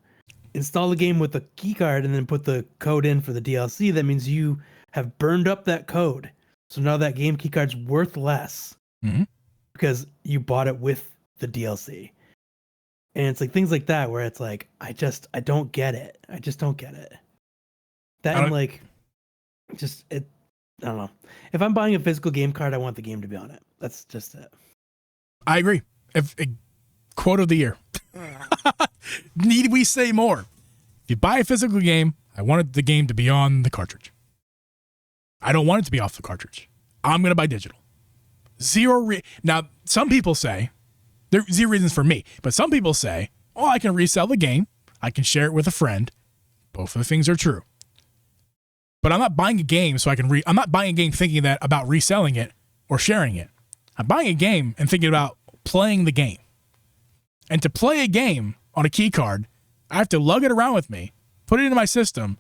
install the game with the key card and then put the code in for the DLC, that means you have burned up that code. So now that game key card's worth less because you bought it with the DLC. And it's like things like that where it's like, I don't get it. I just don't get it. That and like, I don't know. If I'm buying a physical game card, I want the game to be on it. That's just it. I agree. Quote of the year. Need we say more? If you buy a physical game, I wanted the game to be on the cartridge. I don't want it to be off the cartridge. I'm going to buy digital. Now, some people say, there's zero reasons for me, but some people say, oh, I can resell the game. I can share it with a friend. Both of the things are true. But I'm not buying a game so I can I'm not buying a game thinking that about reselling it or sharing it. I'm buying a game and thinking about playing the game. And to play a game on a key card, I have to lug it around with me, put it into my system,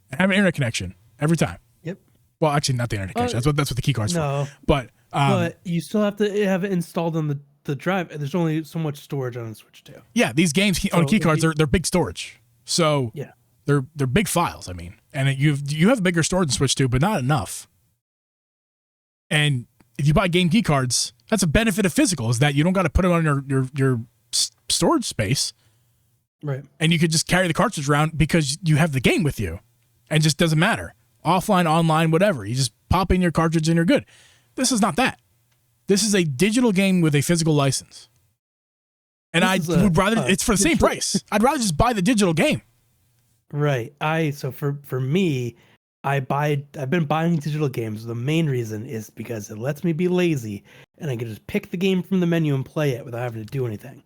and have an internet connection every time. Yep. Well, actually, not the internet connection. That's what the key card's for. But you still have to have it installed on the drive. There's only so much storage on the Switch too. Yeah, these games on key cards, they're big storage. So yeah, they're big files. I mean, and you have bigger storage in Switch too, but not enough. And if you buy game key cards, that's a benefit of physical, is that you don't got to put it on your storage space. Right. And you could just carry the cartridge around because you have the game with you. And it just doesn't matter. Offline, online, whatever. You just pop in your cartridge and you're good. This is not that. This is a digital game with a physical license. And I would rather, it's for the same price. I'd rather just buy the digital game. Right. So for me, I've been buying digital games. The main reason is because it lets me be lazy and I can just pick the game from the menu and play it without having to do anything.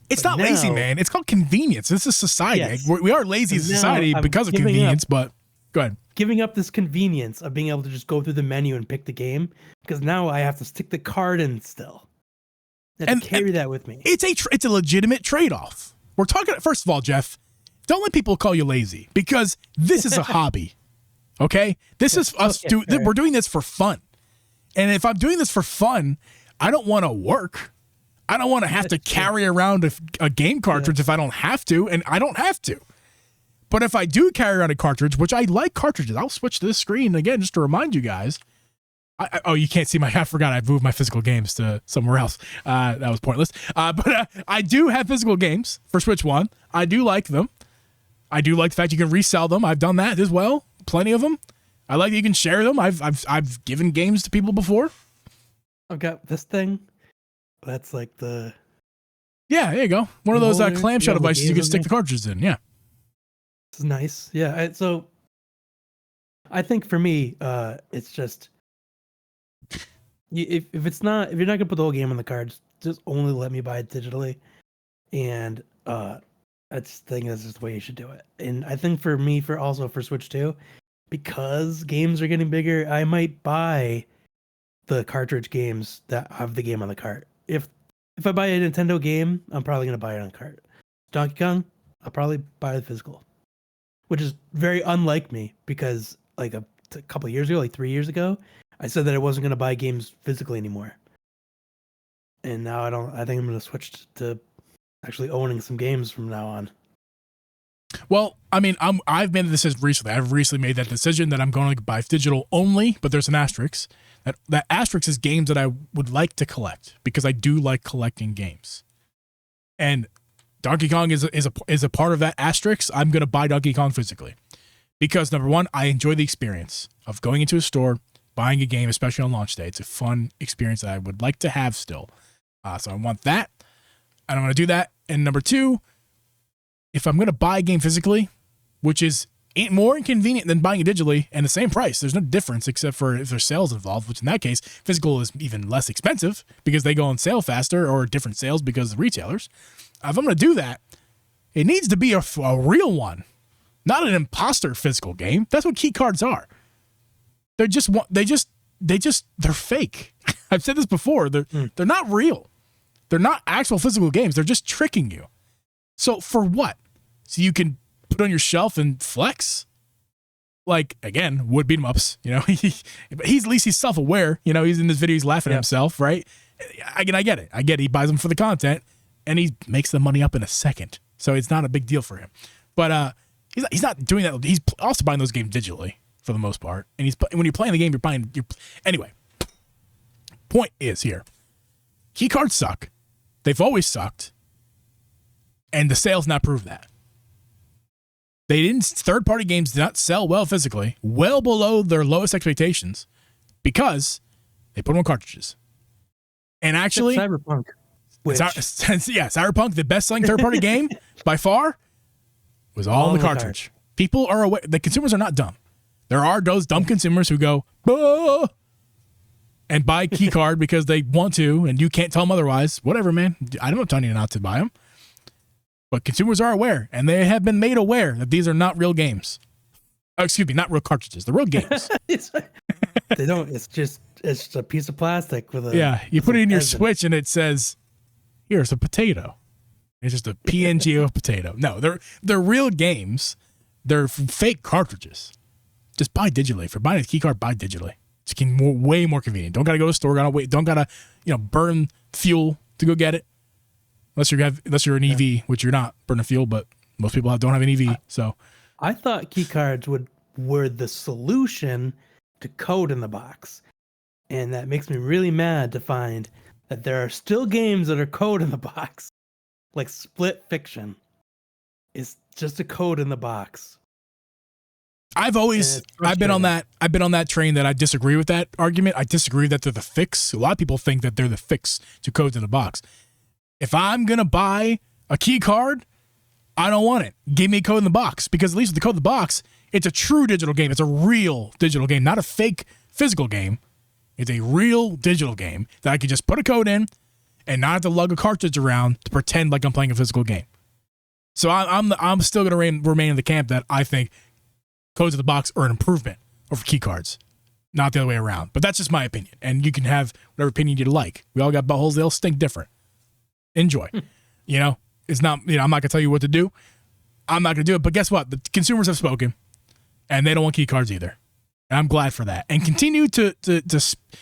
It's not lazy, man. It's called convenience. This is society. Yes. We are lazy as a society because of convenience, but go ahead. Giving up this convenience of being able to just go through the menu and pick the game, because now I have to stick the card in still. I have to carry that with me. It's a legitimate trade-off. We're talking, first of all, Jeff, don't let people call you lazy, because this is a hobby. Okay? This is us. We're doing this for fun. And if I'm doing this for fun, I don't want to work. I don't want to have to carry around a game cartridge if I don't have to, and I don't have to. But if I do carry around a cartridge, which I like cartridges, I'll switch to this screen again just to remind you guys. You can't see I forgot I moved my physical games to somewhere else. That was pointless. But I do have physical games for Switch 1. I do like them. I do like the fact you can resell them. I've done that as well. Plenty of them. I like that you can share them. I've given games to people before. I've got this thing. That's like the... Yeah, there you go. One of those clamshell devices you can stick the cartridges in. Yeah. It's nice. Yeah. So I think for me, it's just... If you're not going to put the whole game on the cards, just only let me buy it digitally. And I just think that's just the way you should do it. And I think for me, for Switch 2, because games are getting bigger, I might buy the cartridge games that have the game on the cart. If I buy a Nintendo game, I'm probably going to buy it on cart. Donkey Kong, I'll probably buy the physical, which is very unlike me, because like a couple of years ago, like 3 years ago, I said that I wasn't going to buy games physically anymore. And now I think I'm going to switch to actually owning some games from now on. Well, I mean, I've made the decision recently. I've recently made that decision that I'm going to buy digital only, but there's an asterisk. That asterisk is games that I would like to collect, because I do like collecting games. And Donkey Kong is a part of that asterisk. I'm going to buy Donkey Kong physically, because number one, I enjoy the experience of going into a store, buying a game, especially on launch day. It's a fun experience that I would like to have still. So I want that. I don't want to do that. And number two, if I'm going to buy a game physically, which is more inconvenient than buying it digitally and the same price, there's no difference except for if there's sales involved, which in that case, physical is even less expensive because they go on sale faster, or different sales because of retailers. If I'm going to do that, it needs to be a real one, not an imposter physical game. That's what key cards are. They're fake. I've said this before. They're not real. They're not actual physical games. They're just tricking you. So for what? So you can put on your shelf and flex? Like, again, would beat 'em ups. You know, he's at least he's self-aware. You know, he's in this video, he's laughing at himself, right? I get it. He buys them for the content, and he makes the money up in a second. So it's not a big deal for him. But he's not doing that. He's also buying those games digitally for the most part. And when you're playing the game, anyway. Point is here, keycards suck. They've always sucked, and the sales not prove that. Third-party games did not sell well physically, well below their lowest expectations, because they put them on cartridges. And actually, Cyberpunk. Cyberpunk, the best-selling third-party game by far, was all in the cartridge. People are aware. The consumers are not dumb. There are those dumb consumers who go, bah! And buy a key card because they want to, and you can't tell them otherwise. Whatever, man. I don't tell you not to buy them. But consumers are aware, and they have been made aware that these are not real games. Oh, excuse me, not real cartridges. They're real games. They don't. It's just a piece of plastic with a. Yeah, you put it in your Switch, and it says, "Here's a potato." It's just a PNG of a potato. No, they're real games. They're fake cartridges. Just buy digitally. If you're buying a key card, buy digitally. It's way more convenient. Don't gotta go to the store. Don't gotta burn fuel to go get it. Unless you're an EV, which you're not burning fuel, but most people don't have an EV. So I thought key cards were the solution to code in the box, and that makes me really mad to find that there are still games that are code in the box, like Split Fiction is just a code in the box. I've been on that train that I disagree with that argument. I disagree that they're the fix. A lot of people think that they're the fix to codes in the box. If I'm going to buy a key card, I don't want it. Give me a code in the box, because at least with the code in the box, it's a true digital game. It's a real digital game, not a fake physical game. It's a real digital game that I can just put a code in and not have to lug a cartridge around to pretend like I'm playing a physical game. So I'm still going to remain in the camp that I think codes in the box are an improvement over key cards, not the other way around. But that's just my opinion, and you can have whatever opinion you like. We all got buttholes; they all stink different. Enjoy. It's not. I'm not gonna tell you what to do. I'm not gonna do it. But guess what? The consumers have spoken, and they don't want key cards either. And I'm glad for that. And continue to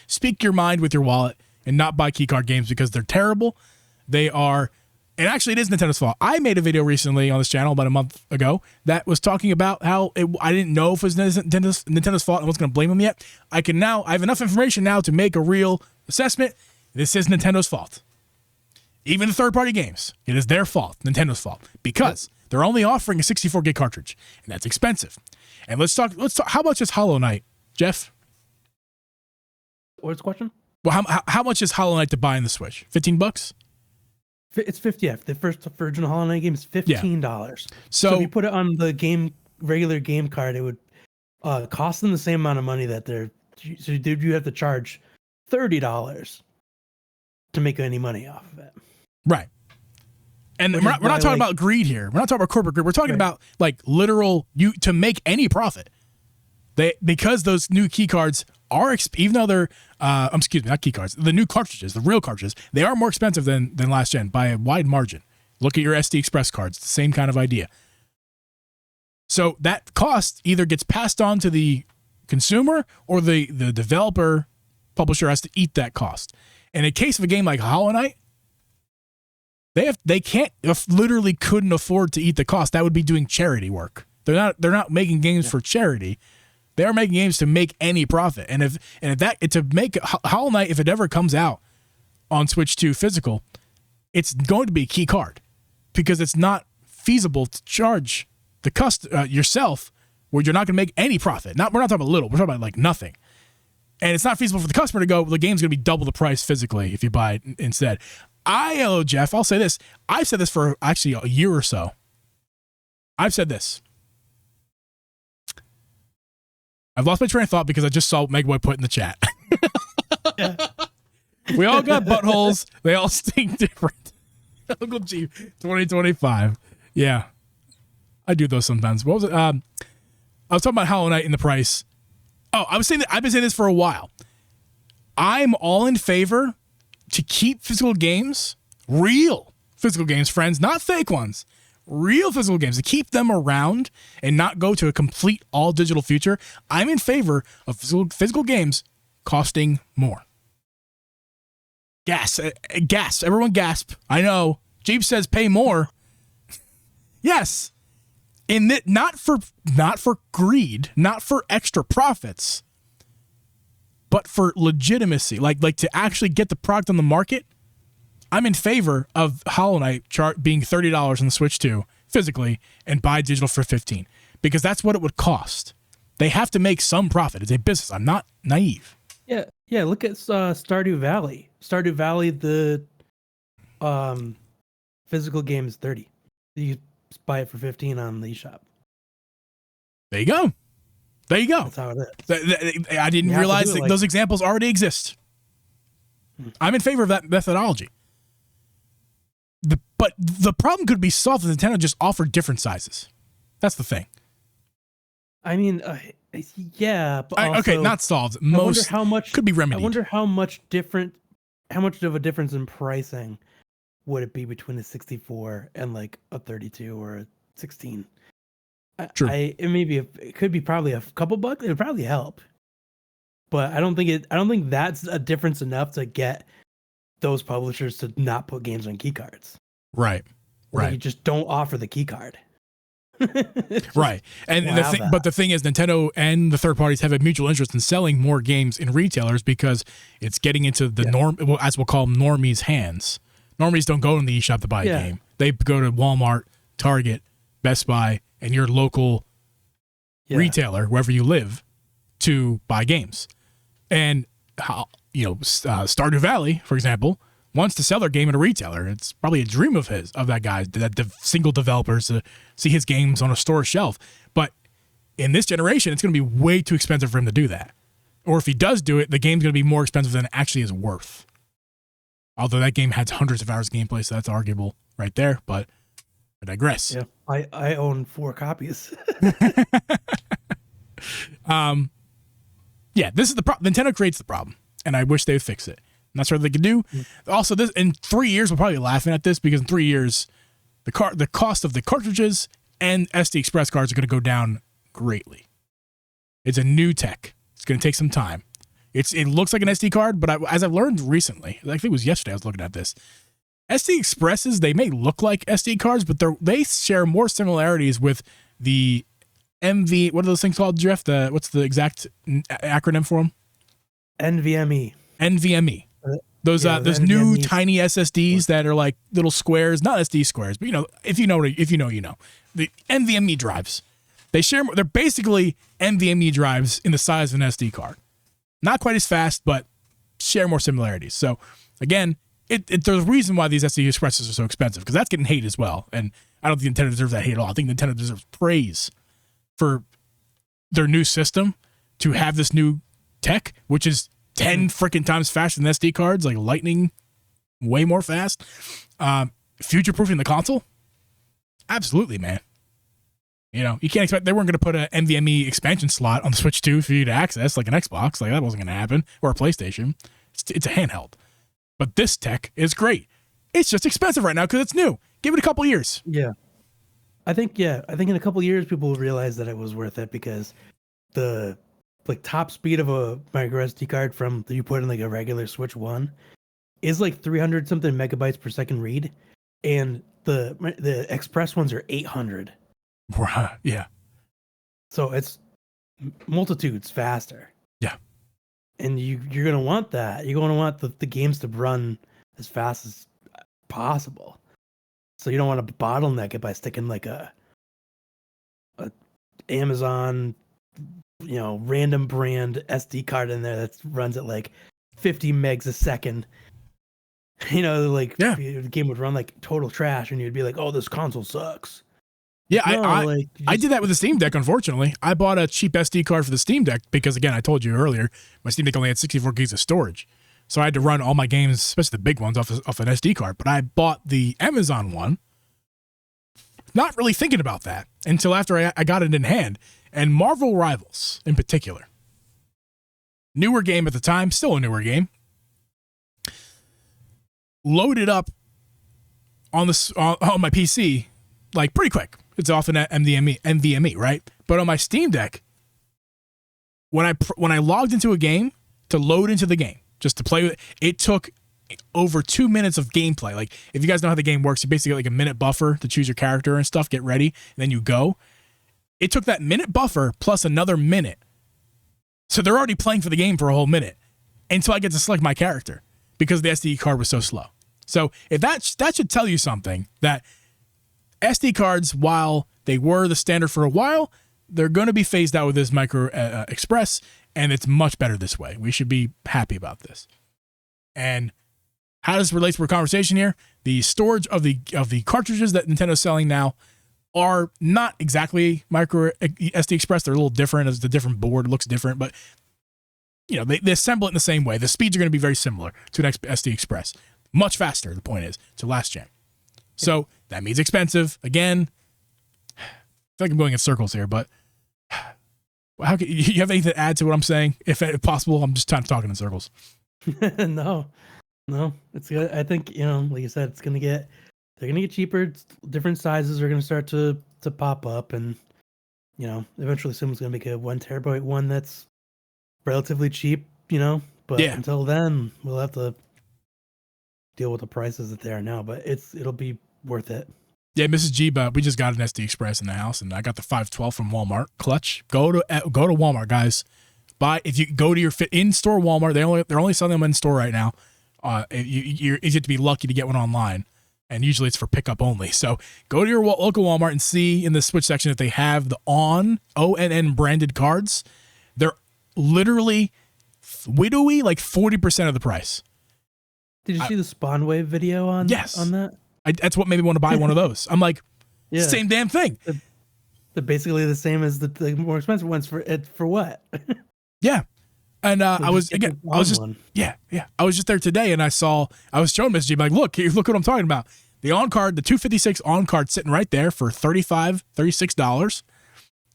speak your mind with your wallet and not buy key card games because they're terrible. They are. And actually, it is Nintendo's fault. I made a video recently on this channel about a month ago that was talking about how I didn't know if it was Nintendo's fault and I wasn't going to blame them yet. I have enough information now to make a real assessment. This is Nintendo's fault. Even the third-party games, it is their fault, Nintendo's fault, because they're only offering a 64 gig cartridge, and that's expensive. And let's talk. How much is Hollow Knight, Jeff? What's the question? Well, how much is Hollow Knight to buy in the Switch? $15? It's 50. Yeah, the first original Hollow Knight game is $15. Yeah. So if you put it on the regular game card, it would cost them the same amount of money that they're. So you have to charge $30 to make any money off of it. Right. And we're not talking about greed here. We're not talking about corporate greed. We're talking about like literal to make any profit. Because those new key cards are even though they're not key cards, the new cartridges, the real cartridges, they are more expensive than last gen by a wide margin. Look at your SD Express cards, the same kind of idea. So that cost either gets passed on to the consumer or the developer publisher has to eat that cost. In a case of a game like Hollow Knight, they literally couldn't afford to eat the cost. That would be doing charity work. They're not making games for charity. They are making games to make any profit. And if to make Hollow Knight, if it ever comes out on Switch 2 physical, it's going to be a key card because it's not feasible to charge the yourself where you're not going to make any profit. We're not talking about little. We're talking about like nothing. And it's not feasible for the customer to go, well, the game's going to be double the price physically if you buy it instead. Jeff, I'll say this. I've said this for actually a year or so. I've said this. I've lost my train of thought because I just saw Megboy put in the chat. We all got buttholes. They all stink different. Uncle G, 2025. Yeah. I do those sometimes. What was it? I was talking about Hollow Knight and the price. Oh, I've been saying this for a while. I'm all in favor to keep physical games, real physical games, friends, not fake ones. Real physical games, to keep them around and not go to a complete all digital future. I'm in favor of physical games costing more. Gas. Gas. Everyone gasp. I know. Jeep says pay more. Yes. In that, not for greed, not for extra profits, but for legitimacy. Like to actually get the product on the market. I'm in favor of Hollow Knight being $30 on the Switch 2 physically and buy digital for $15 because that's what it would cost. They have to make some profit. It's a business. I'm not naive. Yeah. Look at Stardew Valley. Stardew Valley, the physical game is $30. You buy it for $15 on the eShop. There you go. That's how it is. I didn't realize that those examples already exist. I'm in favor of that methodology. But the problem could be solved if Nintendo just offered different sizes. That's the thing. I mean, yeah. But also, okay, not solved. Most could be remedied. I wonder how much of a difference in pricing would it be between a 64 and like a 32 or a 16? True. It could be probably a couple bucks. It would probably help, but I don't think that's a difference enough to get those publishers to not put games on key cards. Right. You just don't offer the key card. Right. And the thing is, Nintendo and the third parties have a mutual interest in selling more games in retailers because it's getting into the norm, as we'll call them, normies' hands. Normies don't go in the eShop to buy a game. They go to Walmart, Target, Best Buy, and your local retailer, wherever you live, to buy games. And Stardew Valley, for example, wants to sell their game at a retailer. It's probably a dream of that guy, that single developers, to see his games on a store shelf. But in this generation, it's going to be way too expensive for him to do that. Or if he does do it, the game's going to be more expensive than it actually is worth. Although that game has hundreds of hours of gameplay, so that's arguable right there. But I digress. Yeah, I own 4 copies. Yeah, this is the problem. Nintendo creates the problem, and I wish they would fix it. And that's what they could do. Also, this in 3 years, we'll probably be laughing at this because in 3 years, the cost of the cartridges and SD Express cards are going to go down greatly. It's a new tech. It's going to take some time. It looks like an SD card, but as I've learned recently, I think it was yesterday I was looking at this, SD Expresses, they may look like SD cards, but they share more similarities with the MV. What are those things called, Jeff? What's the exact acronym for them? NVMe. NVMe. Those new tiny SSDs that are like little squares, not SD squares, but if you know, you know. The NVMe drives. They're basically NVMe drives in the size of an SD card. Not quite as fast, but share more similarities. So again, there's a reason why these SD Expresses are so expensive, because that's getting hate as well. And I don't think Nintendo deserves that hate at all. I think Nintendo deserves praise for their new system to have this new tech, which is 10 freaking times faster than SD cards, like lightning, way more fast. Future-proofing the console? Absolutely, man. You can't expect, they weren't going to put an NVMe expansion slot on the Switch 2 for you to access, like an Xbox. Like, that wasn't going to happen. Or a PlayStation. It's a handheld. But this tech is great. It's just expensive right now because it's new. Give it a couple years. Yeah. I think in a couple years, people will realize that it was worth it because the top speed of a micro SD card that you put in like a regular Switch 1 is like 300 something megabytes per second read. And the Express ones are 800. Yeah. So it's multitudes faster. Yeah. And you're going to want that. You're going to want the games to run as fast as possible. So you don't want to bottleneck it by sticking like a Amazon, random brand SD card in there that runs at like 50 megs a second. The game would run like total trash and you'd be like, oh, this console sucks. Yeah, I did that with the Steam Deck, unfortunately. I bought a cheap SD card for the Steam Deck because, again, I told you earlier, my Steam Deck only had 64 gigs of storage. So I had to run all my games, especially the big ones, off an SD card. But I bought the Amazon one, not really thinking about that until after I got it in hand. And Marvel Rivals, in particular. Newer game at the time, still a newer game. Loaded up on my PC, like pretty quick. It's often at NVMe, right? But on my Steam Deck, when I logged into a game to load into the game, just to play with it took over 2 minutes of gameplay. Like, if you guys know how the game works, you basically get like a minute buffer to choose your character and stuff, get ready, and then you go. It took that minute buffer plus another minute. So they're already playing for the game for a whole minute until I get to select my character because the SD card was so slow. So if that should tell you something, that SD cards, while they were the standard for a while, they're going to be phased out with this micro express, and it's much better this way. We should be happy about this. And how does this relate to our conversation here? The storage of the cartridges that Nintendo's selling now are not exactly micro SD express. They're a little different. As the different board looks different, but you know, they assemble it in the same way. The speeds are going to be very similar to an SD express. Much faster, the point is, to last gen. So that means expensive. Again, I feel like I'm going in circles here, but how can you have anything to add to what I'm saying? If possible, I'm just kind of talking in circles. No, it's good. I think, you know, like you said, they're gonna get cheaper. Different sizes are gonna start to pop up, and you know, eventually someone's gonna make a 1 terabyte one that's relatively cheap, you know. But until then, we'll have to deal with the prices that they are now. But it'll be worth it. Yeah, Mrs. G, but we just got an SD Express in the house, and I got the 512 from Walmart. Clutch. Go to Walmart, guys. If you go to your in-store Walmart, they're only selling them in store right now. You have to be lucky to get one online, and usually it's for pickup only. So go to your local Walmart and see in the Switch section if they have the ONN branded cards. They're literally widowy, like 40% of the price. Did you see the Spawn Wave video on? Yes. On that? That's what made me want to buy one of those. I'm like, same damn thing. They're basically the same as the more expensive ones for what? Yeah. And I was just there today, and I was showing Miss G, like, look what I'm talking about. The on card, the 256 on card sitting right there for $36,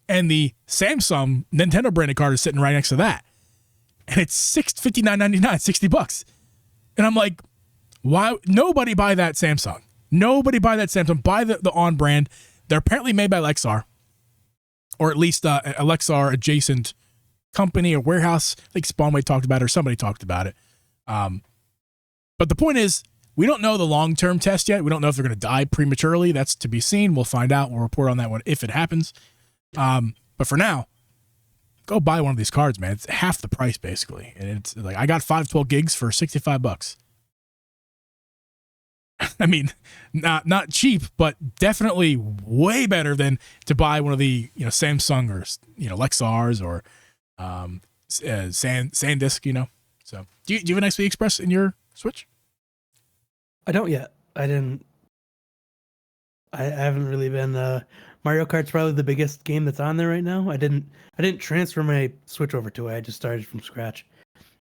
and the Samsung Nintendo branded card is sitting right next to that, and it's $59.99, $60. And I'm like, why? Nobody buy that Samsung. Nobody buy that Samsung. Buy the on brand. They're apparently made by Lexar, or at least a Lexar adjacent company or warehouse. I think Spawnway talked about it, or somebody talked about it. But the point is, we don't know the long-term test yet. We don't know if they're going to die prematurely. That's to be seen. We'll find out. We'll report on that one if it happens. But for now, go buy one of these cards, man. It's half the price, basically. And it's like, I got 512 gigs for $65. I mean, not cheap, but definitely way better than to buy one of the, you know, Samsung or, you know, Lexars or SanDisk, So do you have an XP Express in your Switch? I don't yet. I haven't really been. Mario Kart's probably the biggest game that's on there right now. I didn't transfer my Switch over to it. I just started from scratch.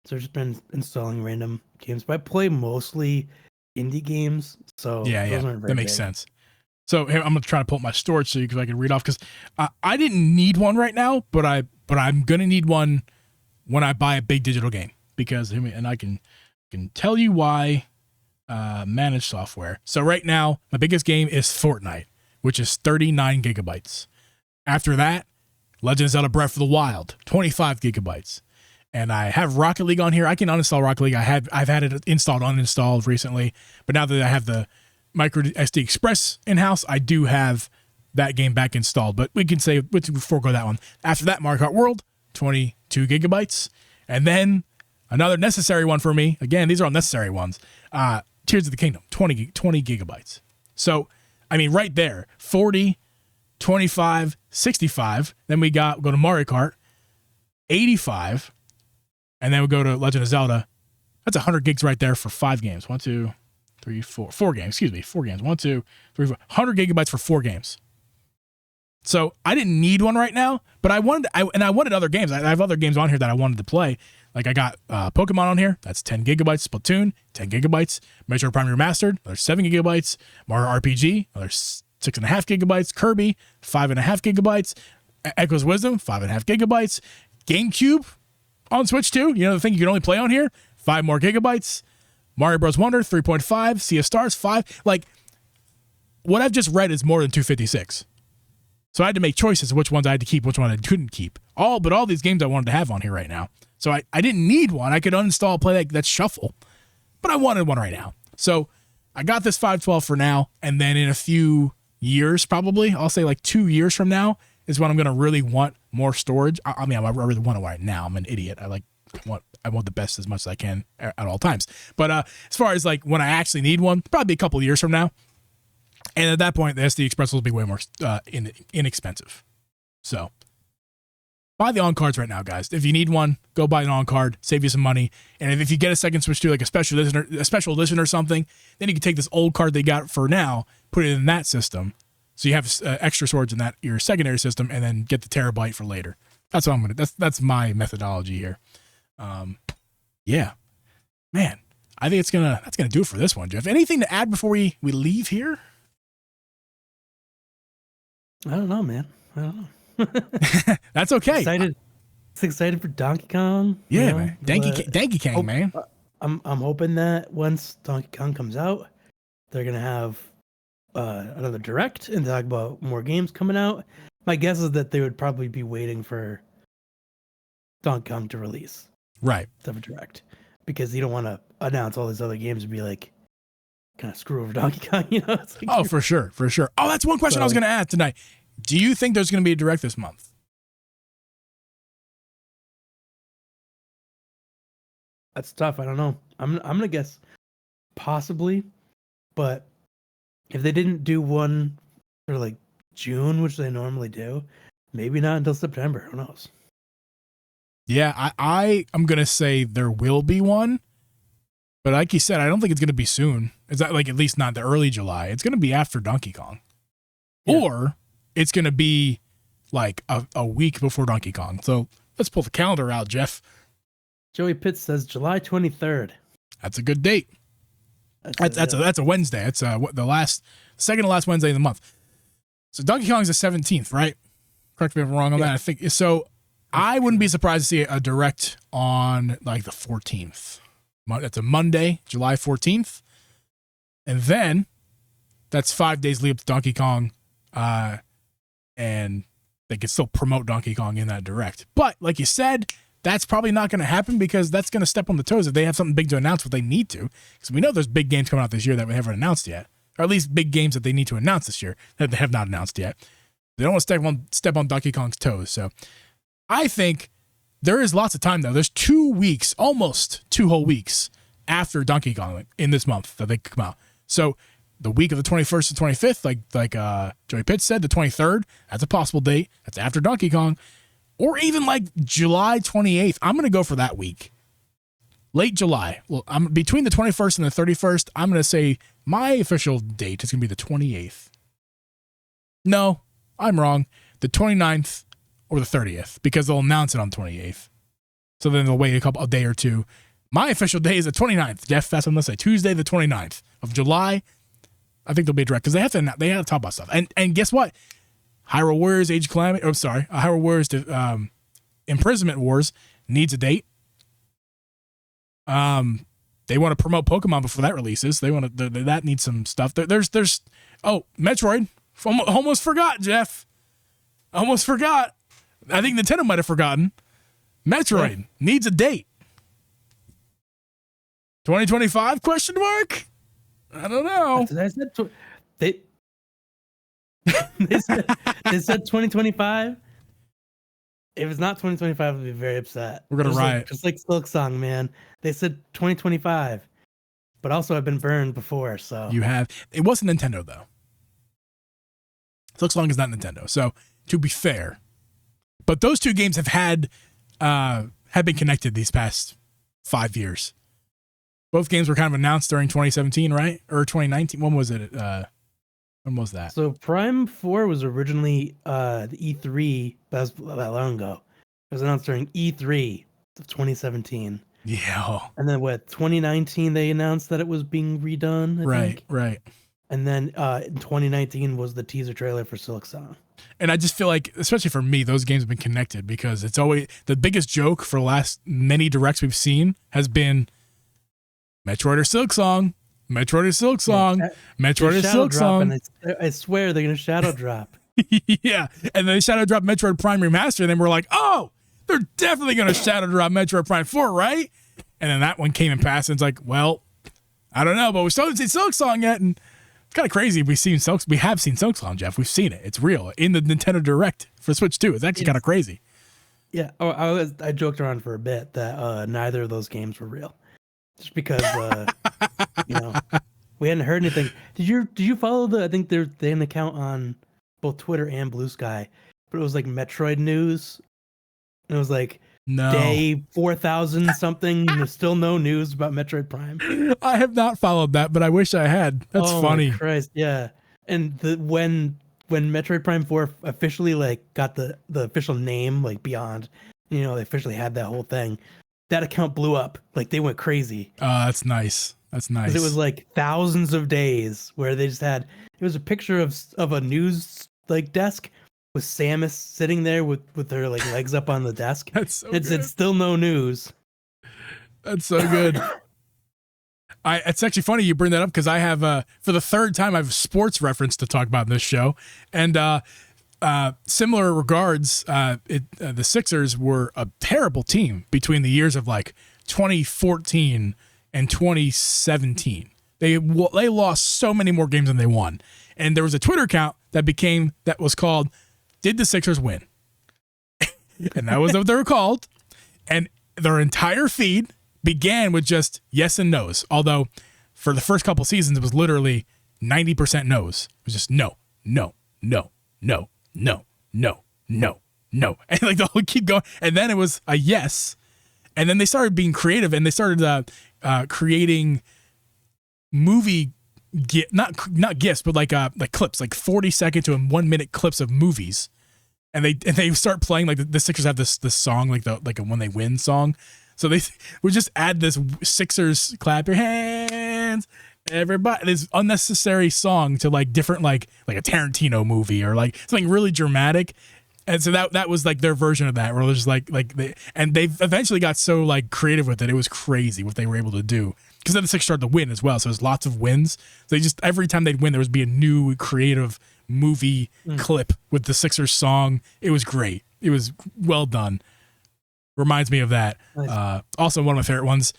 So I've just been installing random games. But I play mostly indie games. So that makes sense. So here, I'm gonna try to pull up my storage so I can read off, because I didn't need one right now, but I'm gonna need one when I buy a big digital game, because I can tell you why. Manage software. So right now, my biggest game is Fortnite, which is 39 gigabytes. After that, Legend of Zelda Breath of the Wild, 25 gigabytes. And I have Rocket League on here. I can uninstall Rocket League. I've had it installed, uninstalled recently. But now that I have the micro SD Express in-house, I do have that game back installed. But we can say, let's forego that one. After that, Mario Kart World, 22 gigabytes. And then another necessary one for me. Again, these are all necessary ones. Tears of the Kingdom, 20 gigabytes. So, I mean, right there, 40, 25, 65. Then we go to Mario Kart, 85. And then we go to Legend of Zelda. That's 100 gigs right there for 5 games. 1, 2, 3, 4. 4 games. Excuse me. 4 games. 1, 2, 3, 4. 100 gigabytes for 4 games. So I didn't need one right now, but I wanted other games. I have other games on here that I wanted to play. Like I got Pokemon on here. That's 10 gigabytes. Splatoon, 10 gigabytes. Metroid Prime Remastered, another 7 gigabytes. Mario RPG, another 6.5 gigabytes. Kirby, 5.5 gigabytes. Echo's Wisdom, 5.5 gigabytes. GameCube on Switch 2. You know the thing you can only play on here? 5 more gigabytes. Mario Bros. Wonder, 3.5. Sea of Stars, 5. Like, what I've just read is more than 256. So I had to make choices of which ones I had to keep, which one I couldn't keep. But all these games I wanted to have on here right now. So I didn't need one. I could uninstall, play that shuffle. but I wanted one right now. So I got this 512 for now, and then in a few years, probably, I'll say like 2 years from now, is when I'm going to really want more storage. I mean, I really want it right now. I'm an idiot. I want the best as much as I can at all times. But as far as like when I actually need one, probably a couple of years from now. And at that point, the SD Express will be way more inexpensive. So buy the on-cards right now, guys. If you need one, go buy an on-card, save you some money. And if you get a second Switch 2, like a special edition or something, then you can take this old card they got for now, put it in that system. So you have extra storage in that your secondary system, and then get the terabyte for later. That's what I'm gonna. That's my methodology here. Yeah, man. I think that's gonna do it for this one, Jeff. Anything to add before we leave here? I don't know, man. I don't know. That's okay. Excited for Donkey Kong. Yeah, man. Donkey Kong, man. I'm hoping that once Donkey Kong comes out, they're gonna have another direct and talk about more games coming out. My guess is that they would probably be waiting for Donkey Kong to release, right? To have a direct, because you don't want to announce all these other games and be like, kind of screw over Donkey Kong, you know? It's like, oh, for sure. Oh, that's one question I was going to ask tonight. Do you think there's going to be a direct this month? That's tough. I don't know. I'm gonna guess possibly, but if they didn't do one for like June, which they normally do, maybe not until September. Who knows? Yeah, I am gonna say there will be one, but like you said, I don't think it's gonna be soon. It's not like at least not the early July. It's gonna be after Donkey Kong, or it's gonna be like a week before Donkey Kong. So let's pull the calendar out, Jeff. Joey Pitts says July 23rd. That's a good date. That's a Wednesday. That's the second to last Wednesday of the month. So Donkey Kong's the 17th, right? Correct me if I'm wrong on that. I think so. I wouldn't be surprised to see a direct on like the 14th. That's a Monday, July 14th. And then that's 5 days lead up to Donkey Kong. And they can still promote Donkey Kong in that direct. But like you said, that's probably not going to happen because that's going to step on the toes if they have something big to announce what they need to. Because we know there's big games coming out this year that we haven't announced yet. Or at least big games that they need to announce this year that they have not announced yet. They don't want to step on Donkey Kong's toes. So I think there is lots of time, though. There's 2 weeks, almost 2 whole weeks after Donkey Kong in this month that they come out. So the week of the 21st to 25th, like Joey Pitts said, the 23rd, that's a possible date. That's after Donkey Kong. Or even like July 28th. I'm going to go for that week. Late July. Well, I'm between the 21st and the 31st. I'm going to say my official date is going to be the 28th. No, I'm wrong. The 29th or the 30th because they'll announce it on 28th. So then they'll wait a day or two. My official day is the 29th. Jeff, that's what I'm going to say. Tuesday, the 29th of July. I think there'll be a direct because they have to talk about stuff. And guess what? Hyrule Warriors Age of Calamity. Oh, sorry. Hyrule Warriors Imprisonment Wars needs a date. They want to promote Pokemon before that releases. That needs some stuff. There's Metroid. Almost forgot, Jeff. Almost forgot. I think Nintendo might have forgotten. Metroid needs a date. 2025 question mark? I don't know. They said 2025. If it's not 2025, I'll be very upset. We're gonna riot. Just like Silk Song, man. They said 2025, but also I've been burned before. So you have. It wasn't Nintendo though. Silk Song is not Nintendo. So to be fair, but those two games have been connected these past 5 years. Both games were kind of announced during 2017, right? Or 2019. When was it? When was that? So Prime 4 was originally the E3, but that was that long ago. It was announced during E3 of 2017. Yeah. And then 2019 they announced that it was being redone. I think. Right. And then in 2019 was the teaser trailer for Silk Song. And I just feel like, especially for me, those games have been connected because it's always the biggest joke for the last many directs we've seen has been Metroid or Silk Song. Metroid or Silk Song. Metroid or Silk Song. And I swear they're going to shadow drop. Yeah. And then they shadow drop Metroid Prime Remastered. And then we're like, oh, they're definitely going to shadow drop Metroid Prime 4, right? And then that one came and passed. And it's like, well, I don't know, but we still haven't seen Silksong yet, and it's kind of crazy. We have seen Silksong, Jeff. We've seen it. It's real in the Nintendo Direct for Switch 2. It's actually kind of crazy. Yeah. Oh, I joked around for a bit that neither of those games were real, just because we hadn't heard anything. Did you follow I think they had an account on both Twitter and Blue Sky, but it was like Metroid news, and it was like day 4,000 something. There's still no news about Metroid Prime. I have not followed that, but I wish I had. That's funny. My Christ, yeah. And when Metroid Prime 4 officially like got the official name, like Beyond, they officially had that whole thing, that account blew up. Like they went crazy. That's nice. That's nice. It was like thousands of days where they just had, it was a picture of a news like desk with Samus sitting there with her like legs up on the desk. That's so good. It's still no news. That's so good. It's actually funny you bring that up because I have for the third time I have a sports reference to talk about in this show, and similar regards, the Sixers were a terrible team between the years of like 2014 and 2017. They lost so many more games than they won, and there was a Twitter account that was called "Did the Sixers Win?" And that was what they were called, and their entire feed began with just yes and no's. Although for the first couple seasons, it was literally 90% no's. It was just no, no, no, no, no, no, no, no. And like they'll keep going. And then it was a yes. And then they started being creative and they started creating movie, not gifs, but like clips, like 40-second to 1 minute clips of movies. And they start playing like the Sixers have this song, like a when they win song. So they would just add this Sixers clap your hands, everybody, this unnecessary song to like different like a Tarantino movie or like something really dramatic. And so that was like their version of that, where it was just they've eventually got so like creative with it. It was crazy what they were able to do. Because then the Sixers started to win as well. So there's lots of wins. They just, every time they'd win, there would be a new creative movie clip with the Sixers song. It was great. It was well done. Reminds me of that. Nice. Also, one of my favorite ones,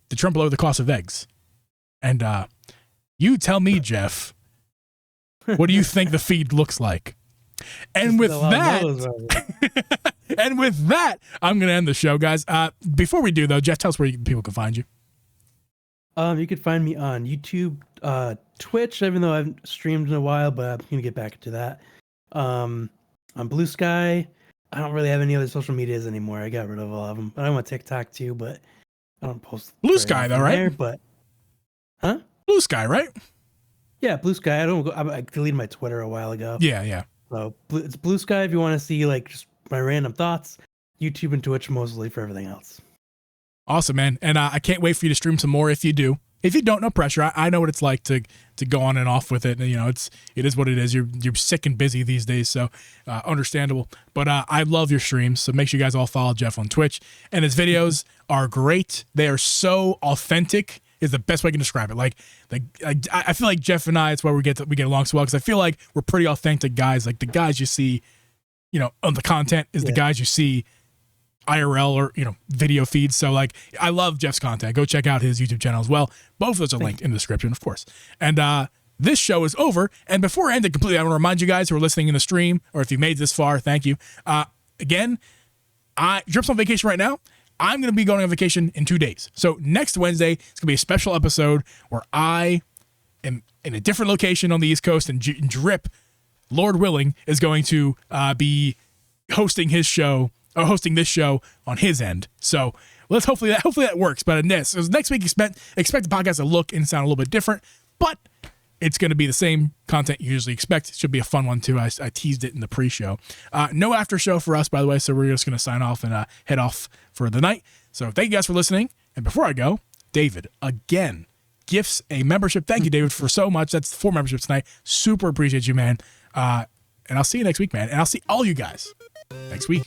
the Trump below the cost of eggs. And you tell me, Jeff, what do you think the feed looks like? And with that, I'm going to end the show, guys. Before we do, though, Jeff, tell us where people can find you. You could find me on YouTube, Twitch, even though I haven't streamed in a while, but I'm going to get back to that. On Blue Sky. I don't really have any other social medias anymore. I got rid of all of them. But I'm on TikTok too, but I don't post. Blue Sky though, right? But, Blue Sky, right? Yeah, Blue Sky. I deleted my Twitter a while ago. Yeah. So it's Blue Sky if you want to see like just my random thoughts. YouTube and Twitch mostly for everything else. Awesome, man. And I can't wait for you to stream some more if you do. If you don't, no pressure. I know what it's like to go on and off with it. You know, it is what it is. You're sick and busy these days, so understandable. But I love your streams, so make sure you guys all follow Jeff on Twitch. And his videos are great. They are so authentic. Is the best way I can describe it. Like I feel like Jeff and I, it's why we get along so well, because I feel like we're pretty authentic guys. Like the guys you see, on the content is the guys you see IRL or video feeds. So like I love Jeff's content. Go check out his YouTube channel as well. Both of those are linked in the description, of course. And this show is over. And before I end it completely, I want to remind you guys who are listening in the stream, or if you made this far, thank you. Again, Drip's on vacation right now. I'm going to be going on vacation in 2 days. So next Wednesday, it's going to be a special episode where I am in a different location on the East Coast, and Drip, Lord willing, is going to be hosting this show on his end. So let's hopefully that works. But next week, expect the podcast to look and sound a little bit different, but it's going to be the same content you usually expect. It should be a fun one too. I teased it in the pre-show. No after show for us, by the way. So we're just going to sign off and head off for the night. So thank you guys for listening. And before I go, David again gifts a membership. Thank you, David, for so much. That's 4 memberships tonight. Super appreciate you, man. And I'll see you next week, man. And I'll see all you guys next week.